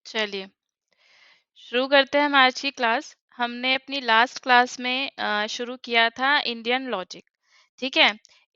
चलिए, शुरू करते हैं हम आज की क्लास। हमने अपनी लास्ट क्लास में शुरू किया था इंडियन लॉजिक। ठीक है,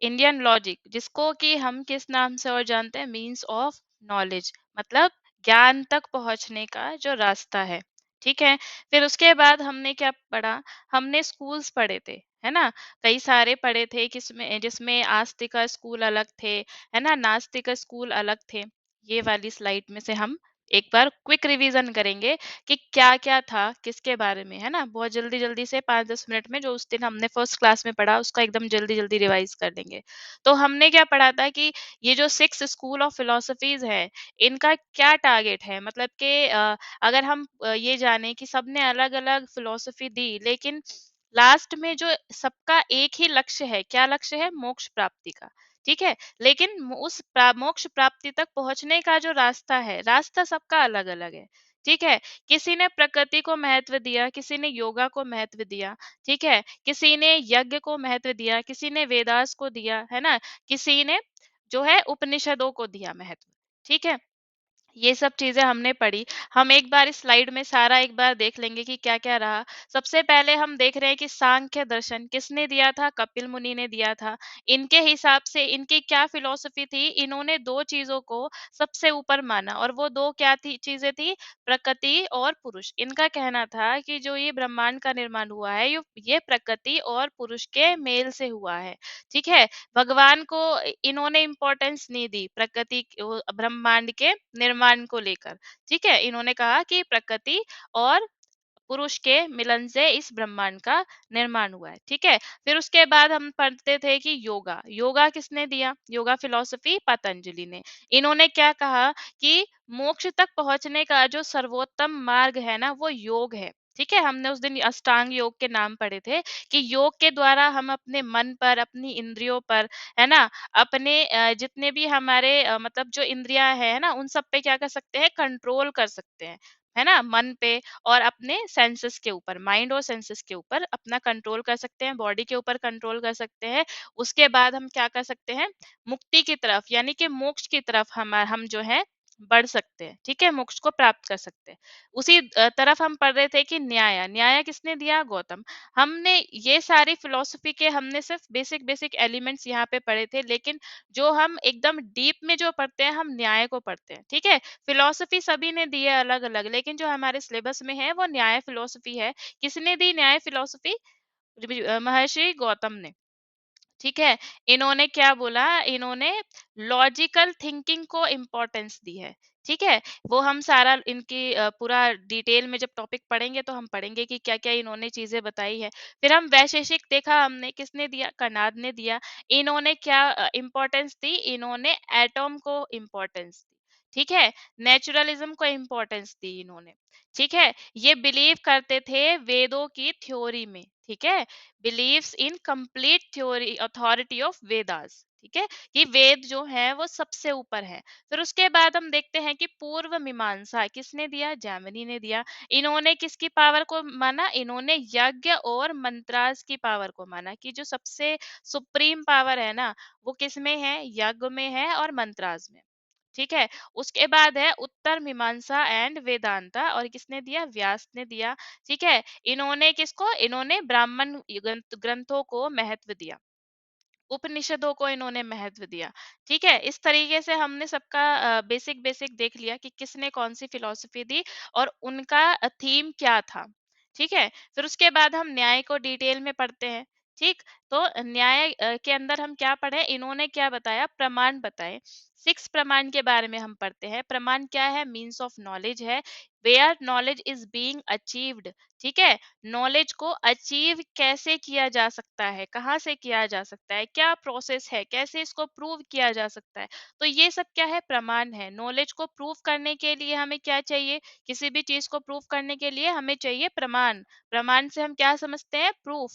इंडियन लॉजिक जिसको कि हम किस नाम से और जानते हैं, मीन्स ऑफ नॉलेज, मतलब ज्ञान तक पहुंचने का जो रास्ता है। ठीक है, फिर उसके बाद हमने क्या पढ़ा, हमने स्कूल्स पढ़े थे, है ना। कई सारे पढ़े थे किसमें, जिसमें आस्तिक स्कूल अलग थे, है ना, नास्तिक स्कूल अलग थे। ये वाली स्लाइड में से हम एक बार क्विक रिवीजन करेंगे कि क्या-क्या था, किसके बारे में, है ना? बहुत जल्दी-जल्दी से 5-10 मिनट में, जो उस दिन हमने फर्स्ट क्लास में पढ़ा उसका एकदम जल्दी-जल्दी रिवाइज कर लेंगे। तो हमने क्या पढ़ा था कि ये जो 6 स्कूल ऑफ फिलॉसफीज़ हैं, इनका क्या टारगेट है? मतलब कि अगर हम ये जानें कि सबने अलग-अलग फिलॉसफी दी, लेकिन लास्ट में जो सबका एक ही लक्ष्य है, क्या लक्ष्य है? मोक्ष प्राप्ति का। ठीक है? लेकिन मोक्ष प्राप्ति तक पहुंचने का जो रास्ता है, रास्ता सबका अलग अलग है। ठीक है, किसी ने प्रकृति को महत्व दिया, किसी ने योगा को महत्व दिया। ठीक है, किसी ने यज्ञ को महत्व दिया, किसी ने वेदास को दिया, है ना, किसी ने जो है उपनिषदों को दिया महत्व। ठीक है, ये सब चीजें हमने पढ़ी। हम एक बार इस स्लाइड में सारा एक बार देख लेंगे कि क्या क्या रहा। सबसे पहले हम देख रहे हैं कि सांख्य दर्शन किसने दिया था, कपिल मुनि ने दिया था। इनके हिसाब से इनकी क्या फिलॉसफी थी, इन्होंने दो चीजों को सबसे ऊपर माना, और वो दो क्या थी, चीजें थी, प्रकृति और पुरुष। इनका कहना था कि जो ये ब्रह्मांड का निर्माण हुआ है, ये प्रकृति और पुरुष के मेल से हुआ है। ठीक है, भगवान को इन्होंने इम्पोर्टेंस नहीं दी, ब्रह्मांड के निर्माण को लेकर। ठीक है, इन्होंने कहा कि प्रकृति और पुरुष के मिलन से इस ब्रह्मांड का निर्माण हुआ है। ठीक है, फिर उसके बाद हम पढ़ते थे कि योगा, योगा किसने दिया, योगा फिलॉसफी पतंजलि ने। इन्होंने क्या कहा कि मोक्ष तक पहुंचने का जो सर्वोत्तम मार्ग है ना, वो योग है। ठीक है, हमने उस दिन अष्टांग योग के नाम पढ़े थे कि योग के द्वारा हम अपने मन पर, अपनी इंद्रियों पर, है ना, अपने जितने भी हमारे मतलब जो इंद्रियां है ना, उन सब पे क्या कर सकते हैं, कंट्रोल कर सकते हैं, है ना, मन पे और अपने सेंसेस के ऊपर, माइंड और सेंसेस के ऊपर अपना कंट्रोल कर सकते हैं, बॉडी के ऊपर कंट्रोल कर सकते हैं। उसके बाद हम क्या कर सकते हैं, मुक्ति की तरफ यानी कि मोक्ष की तरफ हम जो है बढ़ सकते हैं। ठीक है, मोक्ष को प्राप्त कर सकते हैं। उसी तरफ हम पढ़ रहे थे कि न्याय, न्याय किसने दिया, गौतम। हमने ये सारी फिलोसफी के हमने सिर्फ बेसिक बेसिक एलिमेंट्स यहाँ पे पढ़े थे, लेकिन जो हम एकदम डीप में जो पढ़ते हैं, हम न्याय को पढ़ते हैं। ठीक है, फिलॉसफी सभी ने दी है अलग अलग, लेकिन जो हमारे सिलेबस में है वो न्याय फिलॉसफी है। किसने दी न्याय फिलॉसफी, महर्षि गौतम ने। ठीक है, इन्होंने क्या बोला, इन्होंने लॉजिकल थिंकिंग को इम्पोर्टेंस दी है। ठीक है, वो हम सारा इनकी पूरा डिटेल में जब टॉपिक पढ़ेंगे तो हम पढ़ेंगे कि क्या क्या इन्होंने चीजें बताई है। फिर हम वैशेषिक देखा, हमने किसने दिया, कनाद ने दिया। इन्होंने क्या इम्पोर्टेंस दी, इन्होंने एटॉम को इम्पोर्टेंस दी। ठीक है, नेचुरलिज्म को इम्पोर्टेंस दी इन्होंने। ठीक है, ये बिलीव करते थे वेदों की थ्योरी में। ठीक है, believes in complete theory authority of Vedas. ठीक है, कि वेद जो है वो सबसे ऊपर है। फिर उसके बाद हम देखते हैं कि पूर्व मीमांसा किसने दिया, जैमिनी ने दिया। इन्होंने किसकी पावर को माना, इन्होंने यज्ञ और मंत्रास की पावर को माना, कि जो सबसे सुप्रीम पावर है ना, वो किस में है, यज्ञ में है और मंत्रास में। ठीक है, उसके बाद है उत्तर मीमांसा एंड वेदांता, और किसने दिया, व्यास ने दिया। ठीक है, इन्होंने किसको, इन्होंने ब्राह्मण ग्रंथों को महत्व दिया, उपनिषदों को इन्होंने महत्व दिया। ठीक है, इस तरीके से हमने सबका बेसिक बेसिक देख लिया कि किसने कौन सी फिलॉसफी दी और उनका थीम क्या था। ठीक है, फिर उसके बाद हम न्याय को डिटेल में पढ़ते हैं। ठीक, तो न्याय के अंदर हम क्या पढ़े, इन्होंने क्या बताया, प्रमाण बताए। 6 प्रमाण के बारे में हम पढ़ते हैं। प्रमाण क्या है, मीन्स ऑफ नॉलेज है, where knowledge is being achieved. ठीक है, नॉलेज को अचीव कैसे किया जा सकता है, कहाँ से किया जा सकता है, क्या प्रोसेस है, कैसे इसको प्रूव किया जा सकता है। तो ये सब क्या है, प्रमाण है। नॉलेज को प्रूव करने के लिए हमें क्या चाहिए, किसी भी चीज को प्रूव करने के लिए हमें चाहिए प्रमाण। प्रमाण से हम क्या समझते हैं, प्रूफ।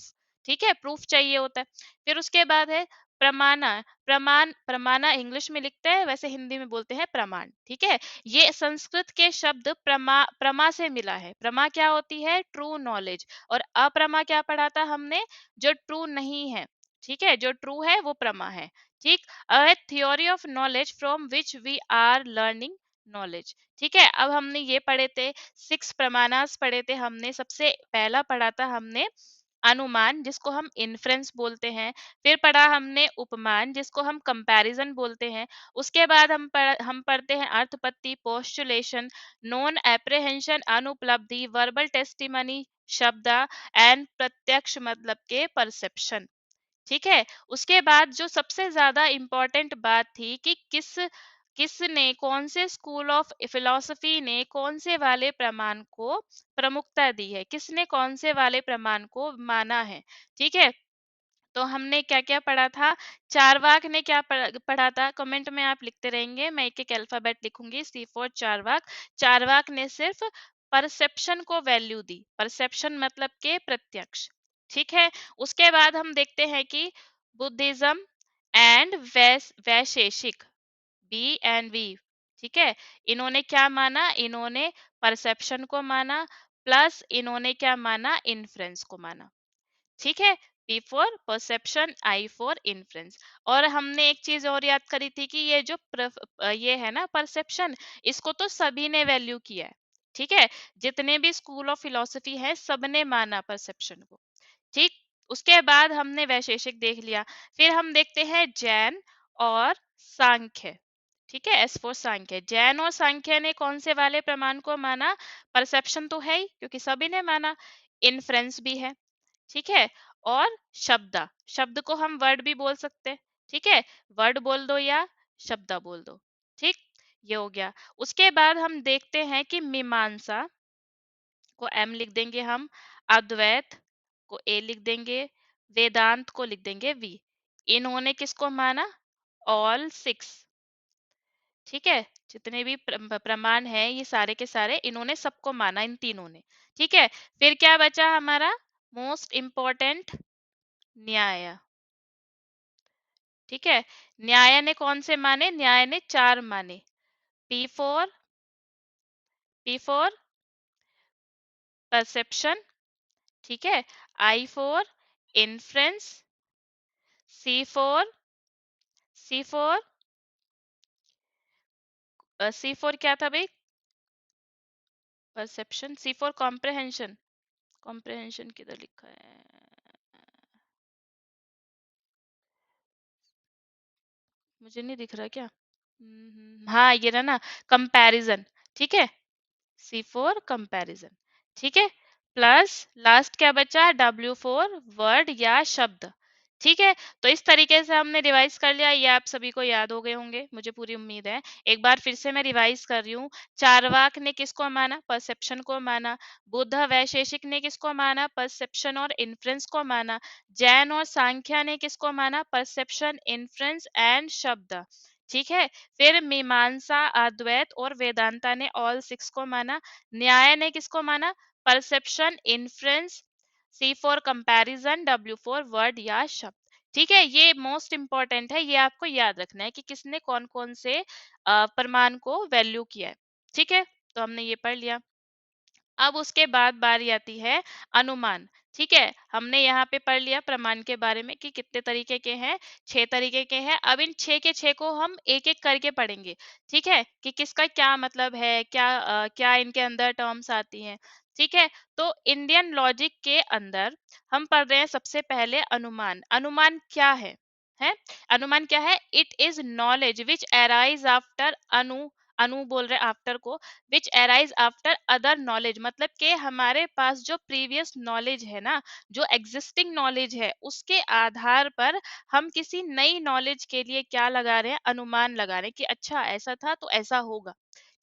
ठीक है, प्रूफ चाहिए होता है। फिर उसके बाद है प्रमाणा। प्रमाणा इंग्लिश में लिखते हैं, वैसे हिंदी में बोलते हैं प्रमाण। ठीक है, ये संस्कृत के शब्द प्रमा से मिला है। प्रमा क्या होती है, ट्रू नॉलेज, और अप्रमा क्या पढ़ा था हमने, जो ट्रू नहीं है। ठीक है, जो ट्रू है वो प्रमा है। ठीक, a theory of knowledge from which we are learning knowledge. ठीक है, अब हमने ये पढ़े थे, 6 प्रमाणास पढ़े थे हमने। सबसे पहला पढ़ा था हमने अनुमान, जिसको हम इन्फ्रेंस बोलते हैं। फिर पढ़ा हमने उपमान, जिसको हम कंपैरिजन बोलते हैं। उसके बाद हम पढ़ते हैं अर्थपत्ति, पोस्टुलेशन, नॉन एप्रीहेंशन, अनुपलब्धि, वर्बल टेस्टिमनी, शब्द एंड प्रत्यक्ष मतलब के परसेप्शन। ठीक है, उसके बाद जो सबसे ज्यादा इंपॉर्टेंट बात थी कि किसने, कौन से स्कूल ऑफ फिलोसफी ने कौन से वाले प्रमाण को प्रमुखता दी है, किसने कौन से वाले प्रमाण को माना है। ठीक है, तो हमने क्या क्या पढ़ा था। चारवाक ने क्या पढ़ा था, कमेंट में आप लिखते रहेंगे, मैं एक एक अल्फाबेट लिखूंगी। सी फॉर चारवाक। चारवाक ने सिर्फ परसेप्शन को वैल्यू दी, परसेप्शन मतलब के प्रत्यक्ष। ठीक है, उसके बाद हम देखते हैं कि Buddhism and Vaisheshika, B and V. ठीक है, इन्होंने क्या माना, इन्होंने परसेप्शन को माना, प्लस इन्होंने क्या माना, इन्फ्रेंस को माना। ठीक है, P for perception, I for inference. और हमने एक चीज और याद करी थी कि ये जो ये है ना परसेप्शन, इसको तो सभी ने वैल्यू किया है। ठीक है, जितने भी स्कूल ऑफ फिलोसफी है सबने माना परसेप्शन को। ठीक, उसके बाद हमने वैशेषिक देख लिया। फिर हम देखते हैं जैन और सांख्य। ठीक है, एस फॉर सांख्य। जैन और सांख्य ने कौन से वाले प्रमाण को माना, परसेप्शन तो है ही क्योंकि सभी ने माना, इन्फ्रेंस भी है। ठीक है, और शब्द, शब्द को हम वर्ड भी बोल सकते हैं। ठीक है, वर्ड बोल दो या शब्द बोल दो। ठीक, ये हो गया। उसके बाद हम देखते हैं कि मीमांसा को एम लिख देंगे हम, अद्वैत को ए लिख देंगे, वेदांत को लिख देंगे वी। इन्होंने किसको माना, ऑल सिक्स। ठीक है, जितने भी प्रमाण है ये सारे के सारे इन्होंने सबको माना, इन तीनों ने। ठीक है, फिर क्या बचा हमारा, मोस्ट इंपॉर्टेंट, न्याय। ठीक है, न्याय ने कौन से माने, न्याय ने चार माने। P four, P four perception. ठीक है, आई फोर इन्फ्रेंस, सी फोर, सी फोर, सी फोर क्या था भाई, परसेप्शन। सी फोर कॉम्प्रहेंशन, कॉम्प्रहेंशन किधर लिखा है, मुझे नहीं दिख रहा क्या। हाँ ये रहा ना, कंपैरिजन। ठीक है, सी फोर कंपैरिजन। ठीक है, प्लस लास्ट क्या बचा, डब्ल्यू फोर वर्ड या शब्द। ठीक है, तो इस तरीके से हमने रिवाइज कर लिया, ये आप सभी को याद हो गए होंगे, मुझे पूरी उम्मीद है। एक बार फिर से मैं रिवाइज कर रही हूँ। चारवाक ने किसको माना, परसेप्शन को माना। बुद्ध वैशेषिक ने किसको माना, परसेप्शन और इन्फ्रेंस को माना। जैन और सांख्या ने किसको माना, परसेप्शन, इन्फ्रेंस एंड शब्द। ठीक है, फिर मीमांसा, अद्वैत और वेदांता ने ऑल सिक्स को माना। न्याय ने किसको माना, perception, inference, C for comparison, W for word या शब्द। ठीक है, ये मोस्ट इंपॉर्टेंट है, ये आपको याद रखना है कि किसने कौन कौन से प्रमाण को वैल्यू किया है। ठीक है, तो हमने ये पढ़ लिया। अब उसके बाद बारी आती है अनुमान। ठीक है, हमने यहाँ पे पढ़ लिया प्रमाण के बारे में कि कितने तरीके के हैं, 6 तरीके के हैं। अब इन 6 के 6 को हम एक एक करके पढ़ेंगे। ठीक है, कि किसका क्या मतलब है, क्या क्या इनके अंदर टर्म्स आती हैं। ठीक है, तो इंडियन लॉजिक के अंदर हम पढ़ रहे हैं सबसे पहले अनुमान। अनुमान क्या है अनुमान क्या है, it is knowledge which arise after अनु बोल रहे आफ्टर को, which arise after other knowledge, मतलब कि हमारे पास जो प्रीवियस नॉलेज है ना, जो एग्जिस्टिंग नॉलेज है, उसके आधार पर हम किसी नई नॉलेज के लिए क्या लगा रहे हैं, अनुमान लगा रहे हैं कि अच्छा ऐसा था तो ऐसा होगा।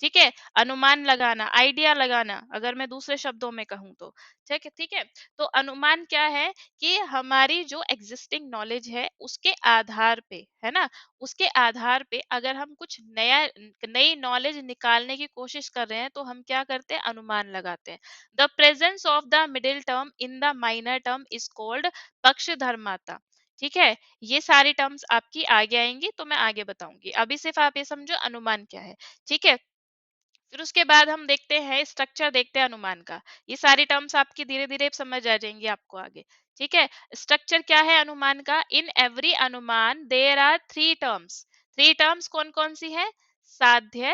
ठीक है, अनुमान लगाना, आइडिया लगाना, अगर मैं दूसरे शब्दों में कहूँ तो। ठीक है, ठीक है, तो अनुमान क्या है कि हमारी जो एग्जिस्टिंग नॉलेज है उसके आधार पे, है ना, उसके आधार पे अगर हम कुछ नया, नई नॉलेज निकालने की कोशिश कर रहे हैं तो हम क्या करते हैं, अनुमान लगाते हैं। The presence of the middle term in the minor term is called पक्षधर्माता। ठीक है, ये सारी टर्म्स आपकी आगे आएंगी तो मैं आगे बताऊंगी, अभी सिर्फ आप ये समझो अनुमान क्या है। ठीक है, फिर उसके बाद हम देखते हैं स्ट्रक्चर, देखते हैं अनुमान का। ये सारी टर्म्स आपकी धीरे धीरे समझ आ जाएंगी आपको आगे। ठीक है, स्ट्रक्चर क्या है अनुमान का, इन एवरी अनुमान there are three terms. Three terms कौन कौन सी है, साध्य,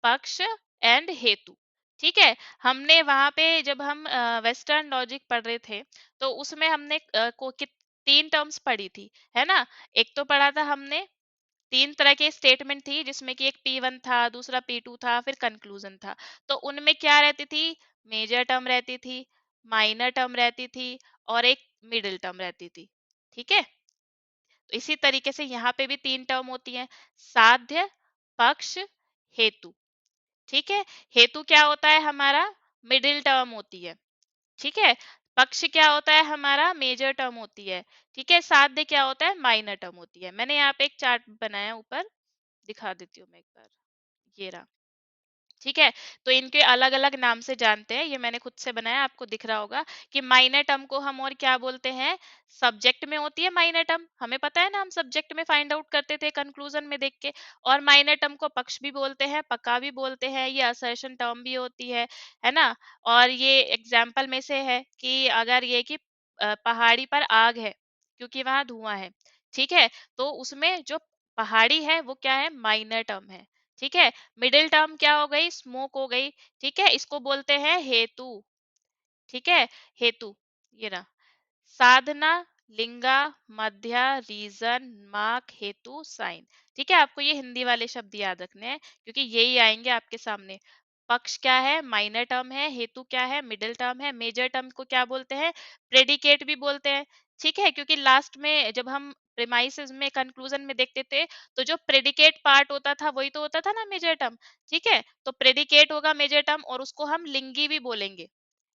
पक्ष एंड हेतु। ठीक है, हमने वहां पे जब हम वेस्टर्न लॉजिक पढ़ रहे थे तो उसमें हमने तीन टर्म्स पढ़ी थी, है ना। एक तो पढ़ा था हमने, तीन तरह के स्टेटमेंट थी जिसमें कि एक P1 था, दूसरा P2 था, फिर कंक्लूजन था। तो उनमें क्या रहती थी, मेजर टर्म रहती थी, माइनर टर्म रहती थी, और एक मिडिल टर्म रहती थी। ठीक है, तो इसी तरीके से यहाँ पे भी तीन टर्म होती है, साध्य, पक्ष, हेतु। ठीक है, हेतु क्या होता है हमारा, मिडिल टर्म होती है। ठीक है, पक्ष क्या होता है हमारा, मेजर टर्म होती है। ठीक है, साध्य क्या होता है, माइनर टर्म होती है। मैंने यहाँ पे एक चार्ट बनाया, ऊपर दिखा देती हूँ मैं एक बार, ये रहा। ठीक है, तो इनके अलग अलग नाम से जानते हैं, ये मैंने खुद से बनाया, आपको दिख रहा होगा कि माइनर टर्म को हम और क्या बोलते हैं, सब्जेक्ट में होती है माइनर टर्म, हमें पता है ना, हम सब्जेक्ट में फाइंड आउट करते थे कंक्लूजन में देख के। और माइनर टर्म को पक्ष भी बोलते हैं, पक्का भी बोलते हैं, ये असर्शन टर्म भी होती है ना। और ये एग्जाम्पल में से है कि अगर ये कि पहाड़ी पर आग है क्योंकि वहां धुआं है। ठीक है, तो उसमें जो पहाड़ी है वो क्या है, माइनर टर्म है। ठीक है, मिडिल टर्म क्या हो गई, स्मोक हो गई। ठीक है, इसको बोलते हैं हेतु। ठीक है, हेतु, ये रहा। साधना, लिंगा, मध्या, रीजन, मार्क, हेतु, साइन। ठीक है, आपको ये हिंदी वाले शब्द याद रखने हैं क्योंकि यही आएंगे आपके सामने। पक्ष क्या है, माइनर टर्म है, हेतु क्या है, मिडिल टर्म है, मेजर टर्म को क्या बोलते हैं, प्रेडिकेट भी बोलते हैं। ठीक है, क्योंकि लास्ट में जब हम प्रेमाइसिस में कंक्लूजन में देखते थे तो जो प्रेडिकेट पार्ट होता था वही तो होता था ना मेजर टर्म। ठीक है, तो प्रेडिकेट होगा मेजर टर्म और उसको हम लिंगी भी बोलेंगे।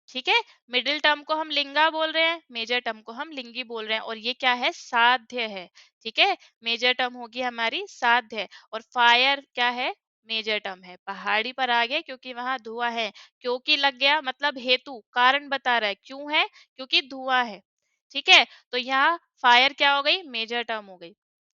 ठीक है, मिडिल टर्म को हम लिंगा बोल रहे हैं, मेजर टर्म को हम लिंगी बोल रहे हैं, और ये क्या है, साध्य है। ठीक है, मेजर टर्म होगी हमारी साध्य। और फायर क्या है, मेजर टर्म है। पहाड़ी पर आ गए क्योंकि वहां धुआं है, क्योंकि लग गया मतलब हेतु, कारण बता रहा है क्यों है, क्योंकि धुआं है। ठीक है, तो यहाँ फायर क्या हो गई, मेजर टर्म हो गई।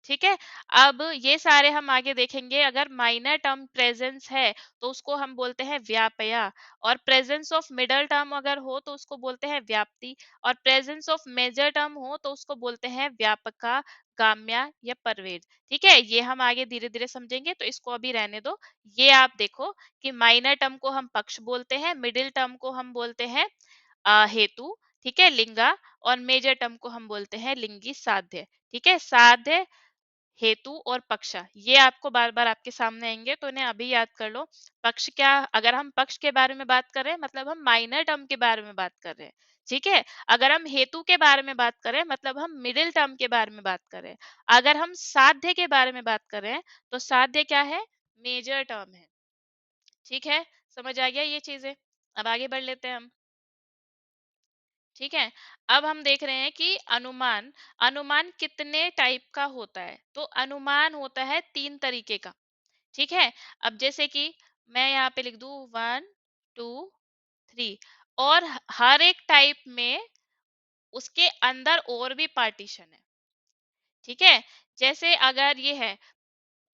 ठीक है, अब ये सारे हम आगे देखेंगे। अगर माइनर टर्म प्रेजेंस है तो उसको हम बोलते हैं व्यापया, और प्रेजेंस ऑफ मिडल टर्म अगर हो तो उसको बोलते हैं व्याप्ति, और प्रेजेंस ऑफ मेजर टर्म हो तो उसको बोलते हैं व्यापका, गाम्या या परवेद। ठीक है, ये हम आगे धीरे धीरे समझेंगे, तो इसको अभी रहने दो। ये आप देखो कि माइनर टर्म को हम पक्ष बोलते हैं, मिडिल टर्म को हम बोलते हैं हेतु, ठीक है, लिंगा, और मेजर टर्म को हम बोलते हैं लिंगी, साध्य। ठीक है, साध्य, हेतु और पक्षा, ये आपको बार बार आपके सामने आएंगे, तो इन्हें अभी याद कर लो। पक्ष क्या, अगर हम पक्ष के बारे में बात कर रहे हैं मतलब हम माइनर टर्म के बारे में बात कर रहे हैं। ठीक है, अगर हम हेतु के बारे में बात करें मतलब हम मिडिल टर्म के बारे में बात कर रहे हैं। अगर हम साध्य के बारे में बात कर रहे हैं तो साध्य क्या है, मेजर टर्म है। ठीक है, समझ आ गया ये चीजें। अब आगे बढ़ लेते हैं हम। ठीक है, अब हम देख रहे हैं कि अनुमान, अनुमान कितने टाइप का होता है। तो अनुमान होता है तीन तरीके का। ठीक है, अब जैसे कि मैं यहाँ पे लिख दूं 1 2 3, और हर एक टाइप में उसके अंदर और भी पार्टीशन है। ठीक है, जैसे अगर ये है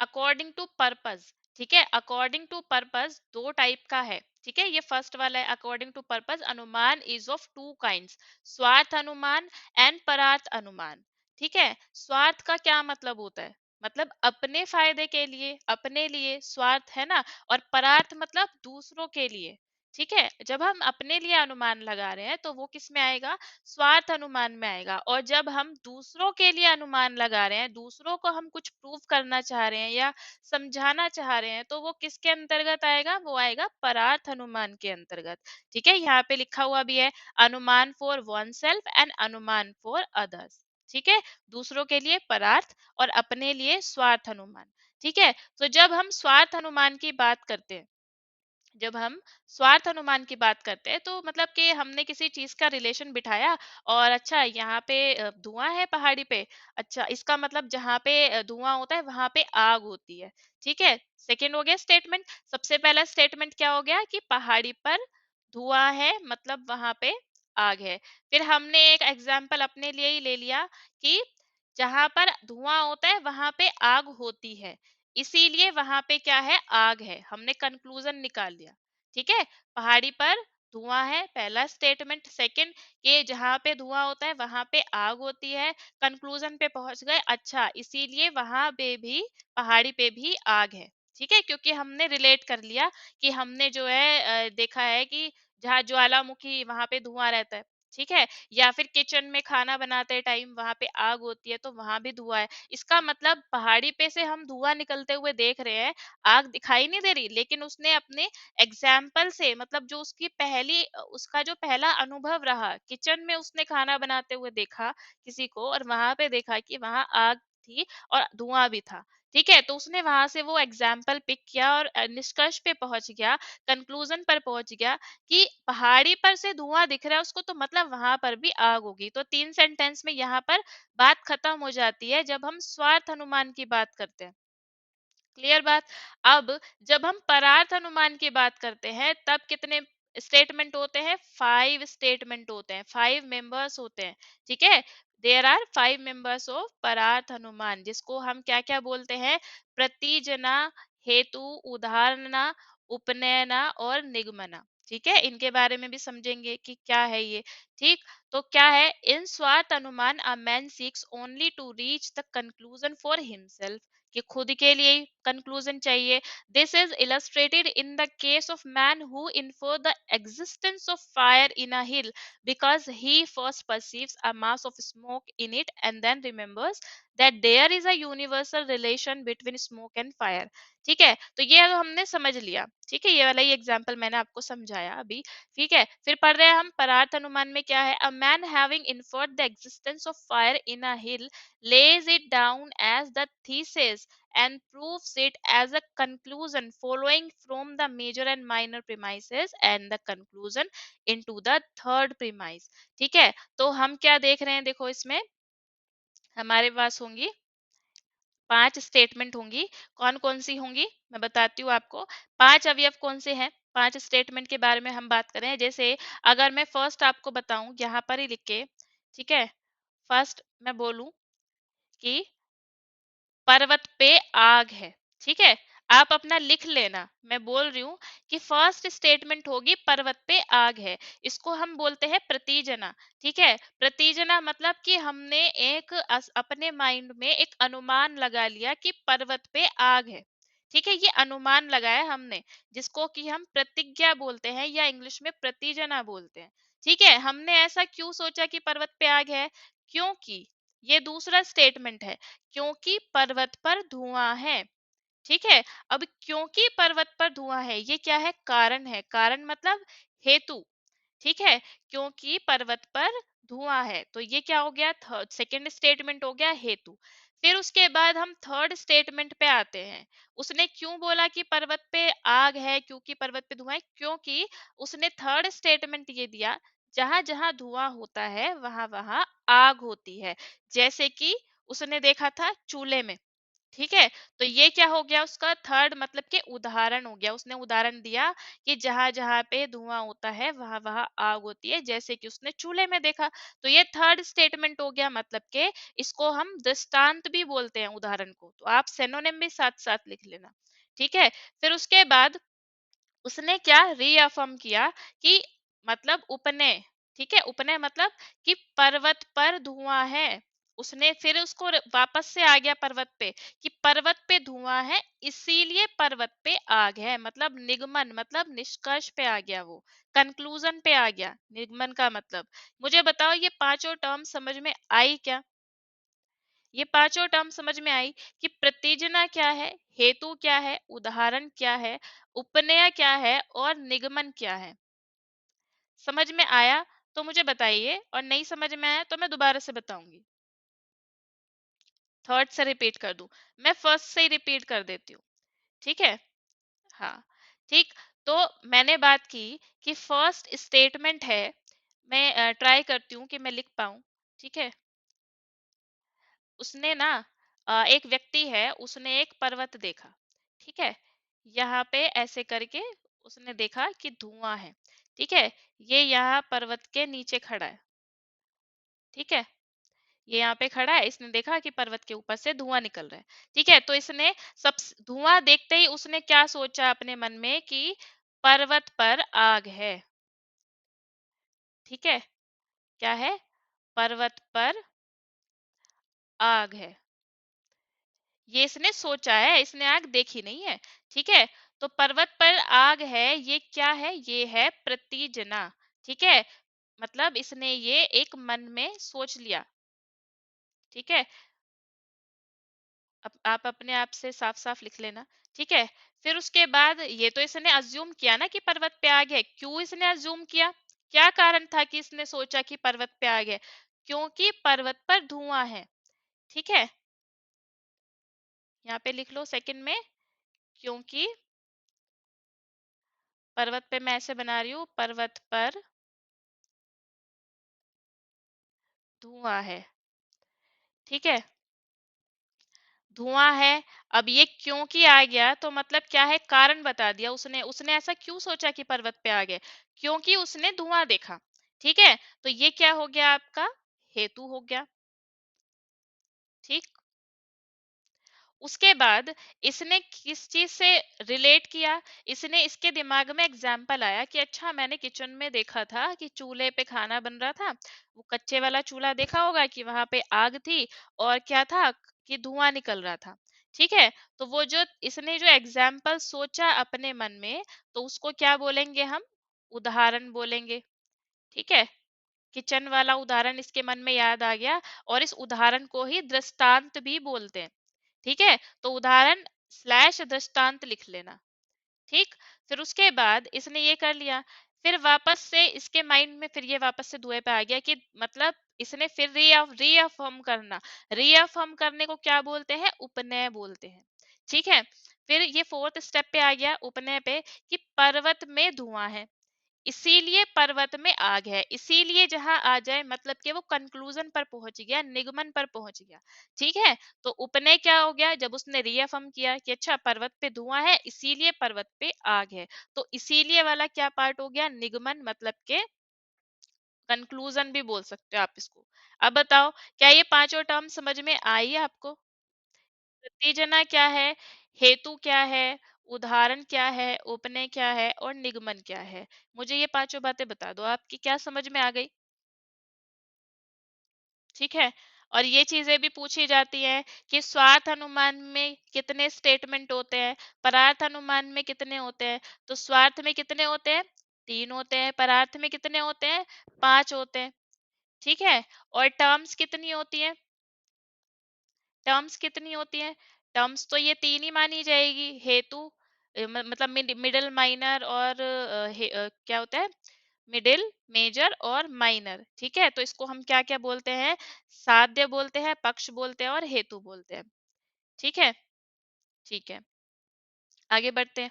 अकॉर्डिंग टू पर्पस। ठीक है, अकॉर्डिंग टू पर्पस दो टाइप का है। ठीक है, ये फर्स्ट वाला है अकॉर्डिंग टू पर्पस। अनुमान इज ऑफ टू काइंड्स, स्वार्थ अनुमान एंड परार्थ अनुमान। ठीक है, स्वार्थ का क्या मतलब होता है, मतलब अपने फायदे के लिए, अपने लिए स्वार्थ है ना, और परार्थ मतलब दूसरों के लिए। ठीक है, जब हम अपने लिए अनुमान लगा रहे हैं तो वो किस में आएगा, स्वार्थ अनुमान में आएगा। और जब हम दूसरों के लिए अनुमान लगा रहे हैं, दूसरों को हम कुछ प्रूव करना चाह रहे हैं या समझाना चाह रहे हैं, तो वो किसके अंतर्गत आएगा, वो आएगा परार्थ अनुमान के अंतर्गत। ठीक है, यहाँ पे लिखा हुआ भी है अनुमान फॉर वन सेल्फ एंड अनुमान फॉर अदर्स। ठीक है, दूसरों के लिए परार्थ और अपने लिए स्वार्थ अनुमान। ठीक है, तो जब हम स्वार्थ अनुमान की बात करते हैं, जब हम स्वार्थ अनुमान की बात करते हैं तो मतलब कि हमने किसी चीज का रिलेशन बिठाया, और अच्छा यहाँ पे धुआं है पहाड़ी पे, अच्छा इसका मतलब जहाँ पे धुआं होता है वहां पे आग होती है। ठीक है, सेकंड हो गया स्टेटमेंट। सबसे पहला स्टेटमेंट क्या हो गया कि पहाड़ी पर धुआं है मतलब वहां पे आग है। फिर हमने एक एग्जाम्पल अपने लिए ही ले लिया कि जहां पर धुआं होता है वहां पे आग होती है, इसीलिए वहां पे क्या है, आग है। हमने कंक्लूजन निकाल लिया। ठीक है, पहाड़ी पर धुआं है, पहला स्टेटमेंट। सेकंड, कि जहां पे धुआं होता है वहां पे आग होती है। कंक्लूजन पे पहुंच गए, अच्छा इसीलिए वहां पे भी, पहाड़ी पे भी आग है। ठीक है, क्योंकि हमने रिलेट कर लिया कि हमने जो है देखा है कि जहाँ ज्वालामुखी वहां पे धुआं रहता है, ठीक है, या फिर किचन में खाना बनाते टाइम वहां पे आग होती है तो वहां भी धुआं है। इसका मतलब पहाड़ी पे से हम धुआं निकलते हुए देख रहे हैं, आग दिखाई नहीं दे रही, लेकिन उसने अपने एग्जाम्पल से, मतलब जो उसकी पहली उसका जो पहला अनुभव रहा, किचन में उसने खाना बनाते हुए देखा किसी को, और वहां पे देखा कि वहां आग थी और धुआं भी था, ठीक है, तो उसने वहां से वो एग्जाम्पल पिक किया और निष्कर्ष पे पहुंच गया, कंक्लूजन पर पहुंच गया कि पहाड़ी पर से धुआं दिख रहा है उसको, तो मतलब वहां पर भी आग होगी। तो 3 सेंटेंस में यहाँ पर बात खत्म हो जाती है जब हम स्वार्थ अनुमान की बात करते हैं। क्लियर बात। अब जब हम परार्थ अनुमान की बात करते हैं तब कितने स्टेटमेंट होते हैं? 5 स्टेटमेंट होते हैं, 5 मेंबर्स होते हैं, ठीक है। देयर आर 5 मेंबर्स ऑफ परार्थ अनुमान, जिसको हम क्या क्या बोलते हैं? प्रतिजना, हेतु, उदाहरणा, उपनयना और निगमना, ठीक है। इनके बारे में भी समझेंगे कि क्या है ये, ठीक। तो क्या है? इन स्वार्थ अनुमान a man seeks only to reach the conclusion for himself, कि खुद के लिए कंक्लूजन चाहिए। This is illustrated in the case of man who infer the existence of fire in a hill because he first perceives a mass of smoke in it and then remembers that there is a universal relation between smoke and fire, ठीक है। तो ये तो हमने समझ लिया, ठीक है, ये वाला ही एग्जाम्पल मैंने आपको समझाया अभी, ठीक है। फिर पढ़ रहे हैं हम परार्थ अनुमान में क्या है? A man having inferred the existence of fire in a hill lays it down as the thesis and proves it as a conclusion following from the major and minor premises and the conclusion into the third premise, ठीक है। तो हम क्या देख रहे हैं? देखो इसमें हमारे पास होंगी 5 स्टेटमेंट होंगी। कौन कौन सी होंगी मैं बताती हूँ आपको। 5 अवयव कौन से हैं? 5 स्टेटमेंट के बारे में हम बात करें। जैसे अगर मैं फर्स्ट आपको बताऊं, यहाँ पर ही लिख के, ठीक है, फर्स्ट मैं बोलूं कि पर्वत पे आग है, ठीक है, आप अपना लिख लेना। मैं बोल रही हूं कि फर्स्ट स्टेटमेंट होगी पर्वत पे आग है, इसको हम बोलते हैं प्रतिजना, ठीक है। प्रतिजना मतलब कि हमने एक अपने माइंड में एक अनुमान लगा लिया कि पर्वत पे आग है, ठीक है, ये अनुमान लगाया हमने, जिसको कि हम प्रतिज्ञा बोलते हैं या इंग्लिश में प्रतिजना बोलते हैं, ठीक है। हमने ऐसा क्यों सोचा कि पर्वत पे आग है? क्योंकि ये दूसरा स्टेटमेंट है, क्योंकि पर्वत पर धुआं है, ठीक है। अब क्योंकि पर्वत पर धुआं है, ये क्या है? कारण है। कारण मतलब हेतु, ठीक है, क्योंकि पर्वत पर धुआं है, तो ये क्या हो गया? थर्ड सेकंड स्टेटमेंट हो गया हेतु। फिर उसके बाद हम थर्ड स्टेटमेंट पे आते हैं। उसने क्यों बोला कि पर्वत पे आग है? क्योंकि पर्वत पे धुआं है, क्योंकि उसने थर्ड स्टेटमेंट ये दिया, जहां जहां धुआं होता है वहां वहां आग होती है। जैसे कि उसने देखा था चूल्हे में, ठीक है। तो ये क्या हो गया? उसका थर्ड मतलब कि उदाहरण हो गया। उसने उदाहरण दिया कि जहां जहां पे धुआं होता है वहां वहां आग होती है, जैसे कि उसने चूल्हे में देखा। तो ये थर्ड स्टेटमेंट हो गया, मतलब कि इसको हम दृष्टांत भी बोलते हैं उदाहरण को, तो आप सिनोनिम भी साथ साथ लिख लेना, ठीक है। फिर उसके बाद उसने क्या रीअफर्म किया कि मतलब उपनय, ठीक है, उपनय मतलब कि पर्वत पर धुआं है। उसने फिर उसको वापस से आ गया पर्वत पे कि पर्वत पे धुआं है इसीलिए पर्वत पे आग है, मतलब निगमन मतलब निष्कर्ष पे आ गया, वो कंक्लूजन पे आ गया। निगमन का मतलब, मुझे बताओ ये पांचों टर्म समझ में आई क्या? ये पांचों टर्म समझ में आई कि प्रतिजना क्या है, हेतु क्या है, उदाहरण क्या है, उपनय क्या है और निगमन क्या है। समझ में आया तो मुझे बताइए, और नहीं समझ में आया तो मैं दोबारा से बताऊंगी, थर्ड से रिपीट कर दूं। मैं फर्स्ट से ही रिपीट कर देती हूँ, ठीक है। हाँ, ठीक। तो मैंने बात की कि फर्स्ट स्टेटमेंट है, मैं ट्राई करती हूँ कि मैं लिख पाऊं, ठीक है। उसने ना एक व्यक्ति है, उसने एक पर्वत देखा, ठीक है, यहाँ पे ऐसे करके उसने देखा कि धुआं है, ठीक है। ये यहाँ पर्वत के नीचे खड़ा है, ठीक है, ये यहाँ पे खड़ा है, इसने देखा कि पर्वत के ऊपर से धुआं निकल रहा है, ठीक है। तो इसने सब धुआं देखते ही उसने क्या सोचा अपने मन में कि पर्वत पर आग है, ठीक है। क्या है? पर्वत पर आग है। ये इसने सोचा है, इसने आग देखी नहीं है। ठीक है, तो पर्वत पर आग है, ये क्या है? ये है प्रतिजना। ठीक है, मतलब इसने ये एक मन में सोच लिया। ठीक है, आप अपने आप से साफ साफ लिख लेना। ठीक है, फिर उसके बाद ये तो इसने अज्यूम किया ना कि पर्वत पे आग है। क्यों इसने अज्यूम किया? क्या कारण था कि इसने सोचा कि पर्वत पे आग है? क्योंकि पर्वत पर धुआं है। ठीक है, यहाँ पे लिख लो सेकंड में, क्योंकि पर्वत पे, मैं ऐसे बना रही हूं, पर्वत पर धुआं है। ठीक है, धुआं है। अब ये क्योंकि आ गया तो मतलब क्या है? कारण बता दिया उसने। उसने ऐसा क्यों सोचा कि पर्वत पे आ गए? क्योंकि उसने धुआं देखा। ठीक है, तो ये क्या हो गया आपका? हेतु हो गया। ठीक, उसके बाद इसने किस चीज से रिलेट किया? इसने, इसके दिमाग में एग्जाम्पल आया कि अच्छा, मैंने किचन में देखा था कि चूल्हे पे खाना बन रहा था। वो कच्चे वाला चूल्हा देखा होगा कि वहां पे आग थी, और क्या था कि धुआं निकल रहा था। ठीक है, तो वो जो इसने जो एग्जाम्पल सोचा अपने मन में, तो उसको क्या बोलेंगे हम? उदाहरण बोलेंगे। ठीक है, किचन वाला उदाहरण इसके मन में याद आ गया, और इस उदाहरण को ही दृष्टांत भी बोलते हैं। ठीक है, तो उदाहरण स्लैश दृष्टांत लिख लेना। ठीक, फिर उसके बाद इसने ये कर लिया। फिर वापस से इसके माइंड में फिर ये वापस से धुएं पे आ गया कि मतलब इसने फिर रीअफर्म करना। रीअफर्म करने को क्या बोलते हैं? उपनय बोलते हैं। ठीक है, फिर ये फोर्थ स्टेप पे आ गया उपनय पे, कि पर्वत में धुआं है, इसीलिए पर्वत में आग है। इसीलिए जहां आ जाए मतलब कि वो कंक्लूजन पर पहुंच गया, निगमन पर पहुंच गया। ठीक है, तो उपनय क्या हो गया? जब उसने रियफर्म किया कि अच्छा, पर्वत पे धुआं है, इसीलिए पर्वत पे आग है, तो इसीलिए वाला क्या पार्ट हो गया? निगमन, मतलब के कंक्लूजन भी बोल सकते हो आप इसको। अब बताओ, क्या ये पांचों टर्म समझ में आई है आपको? उत्तेजना क्या है, हेतु क्या है, उदाहरण क्या है, उपनय क्या है, और निगमन क्या है? मुझे ये पांचों बातें बता दो, आपकी क्या समझ में आ गई? ठीक है, और ये चीजें भी पूछी जाती हैं कि स्वार्थ अनुमान में कितने स्टेटमेंट होते हैं, परार्थ अनुमान में कितने होते हैं? तो स्वार्थ में कितने होते हैं? 3 होते हैं। परार्थ में कितने होते हैं? 5 होते हैं। ठीक है, और टर्म्स कितनी होती हैं? टर्म्स कितनी होती हैं? टर्म्स तो ये 3 ही मानी जाएगी। हेतु, मतलब मिडिल, माइनर, और क्या होता है? मिडिल, मेजर और माइनर। ठीक है, तो इसको हम क्या क्या बोलते हैं? साध्य बोलते हैं, पक्ष बोलते हैं, और हेतु बोलते हैं। ठीक है, ठीक है, आगे बढ़ते हैं।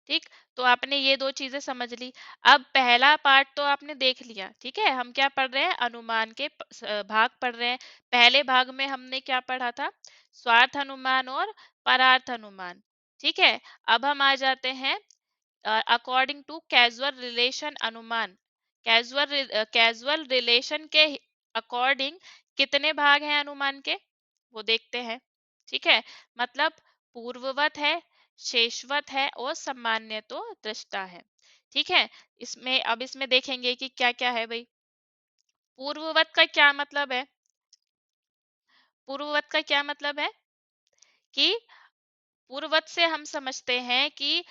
ठीक, तो आपने ये दो चीजें समझ ली। अब पहला पार्ट तो आपने देख लिया। ठीक है, हम क्या पढ़ रहे हैं? अनुमान के भाग पढ़ रहे हैं। पहले भाग में हमने क्या पढ़ा था? स्वार्थ अनुमान और परार्थ अनुमान। ठीक है, अब हम आ जाते हैं अकॉर्डिंग टू कैजुअल रिलेशन अनुमान। कैजुअल रिलेशन के अकॉर्डिंग कितने भाग हैं अनुमान के? वो देखते हैं। ठीक है, मतलब पूर्ववत है, शेषवत है, और सामान्य तो दृष्टा है। ठीक है, इसमें अब इसमें देखेंगे कि क्या क्या है भाई। पूर्ववत का क्या मतलब है? पूर्ववत का क्या मतलब है कि पूर्ववत से हम समझते हैं कि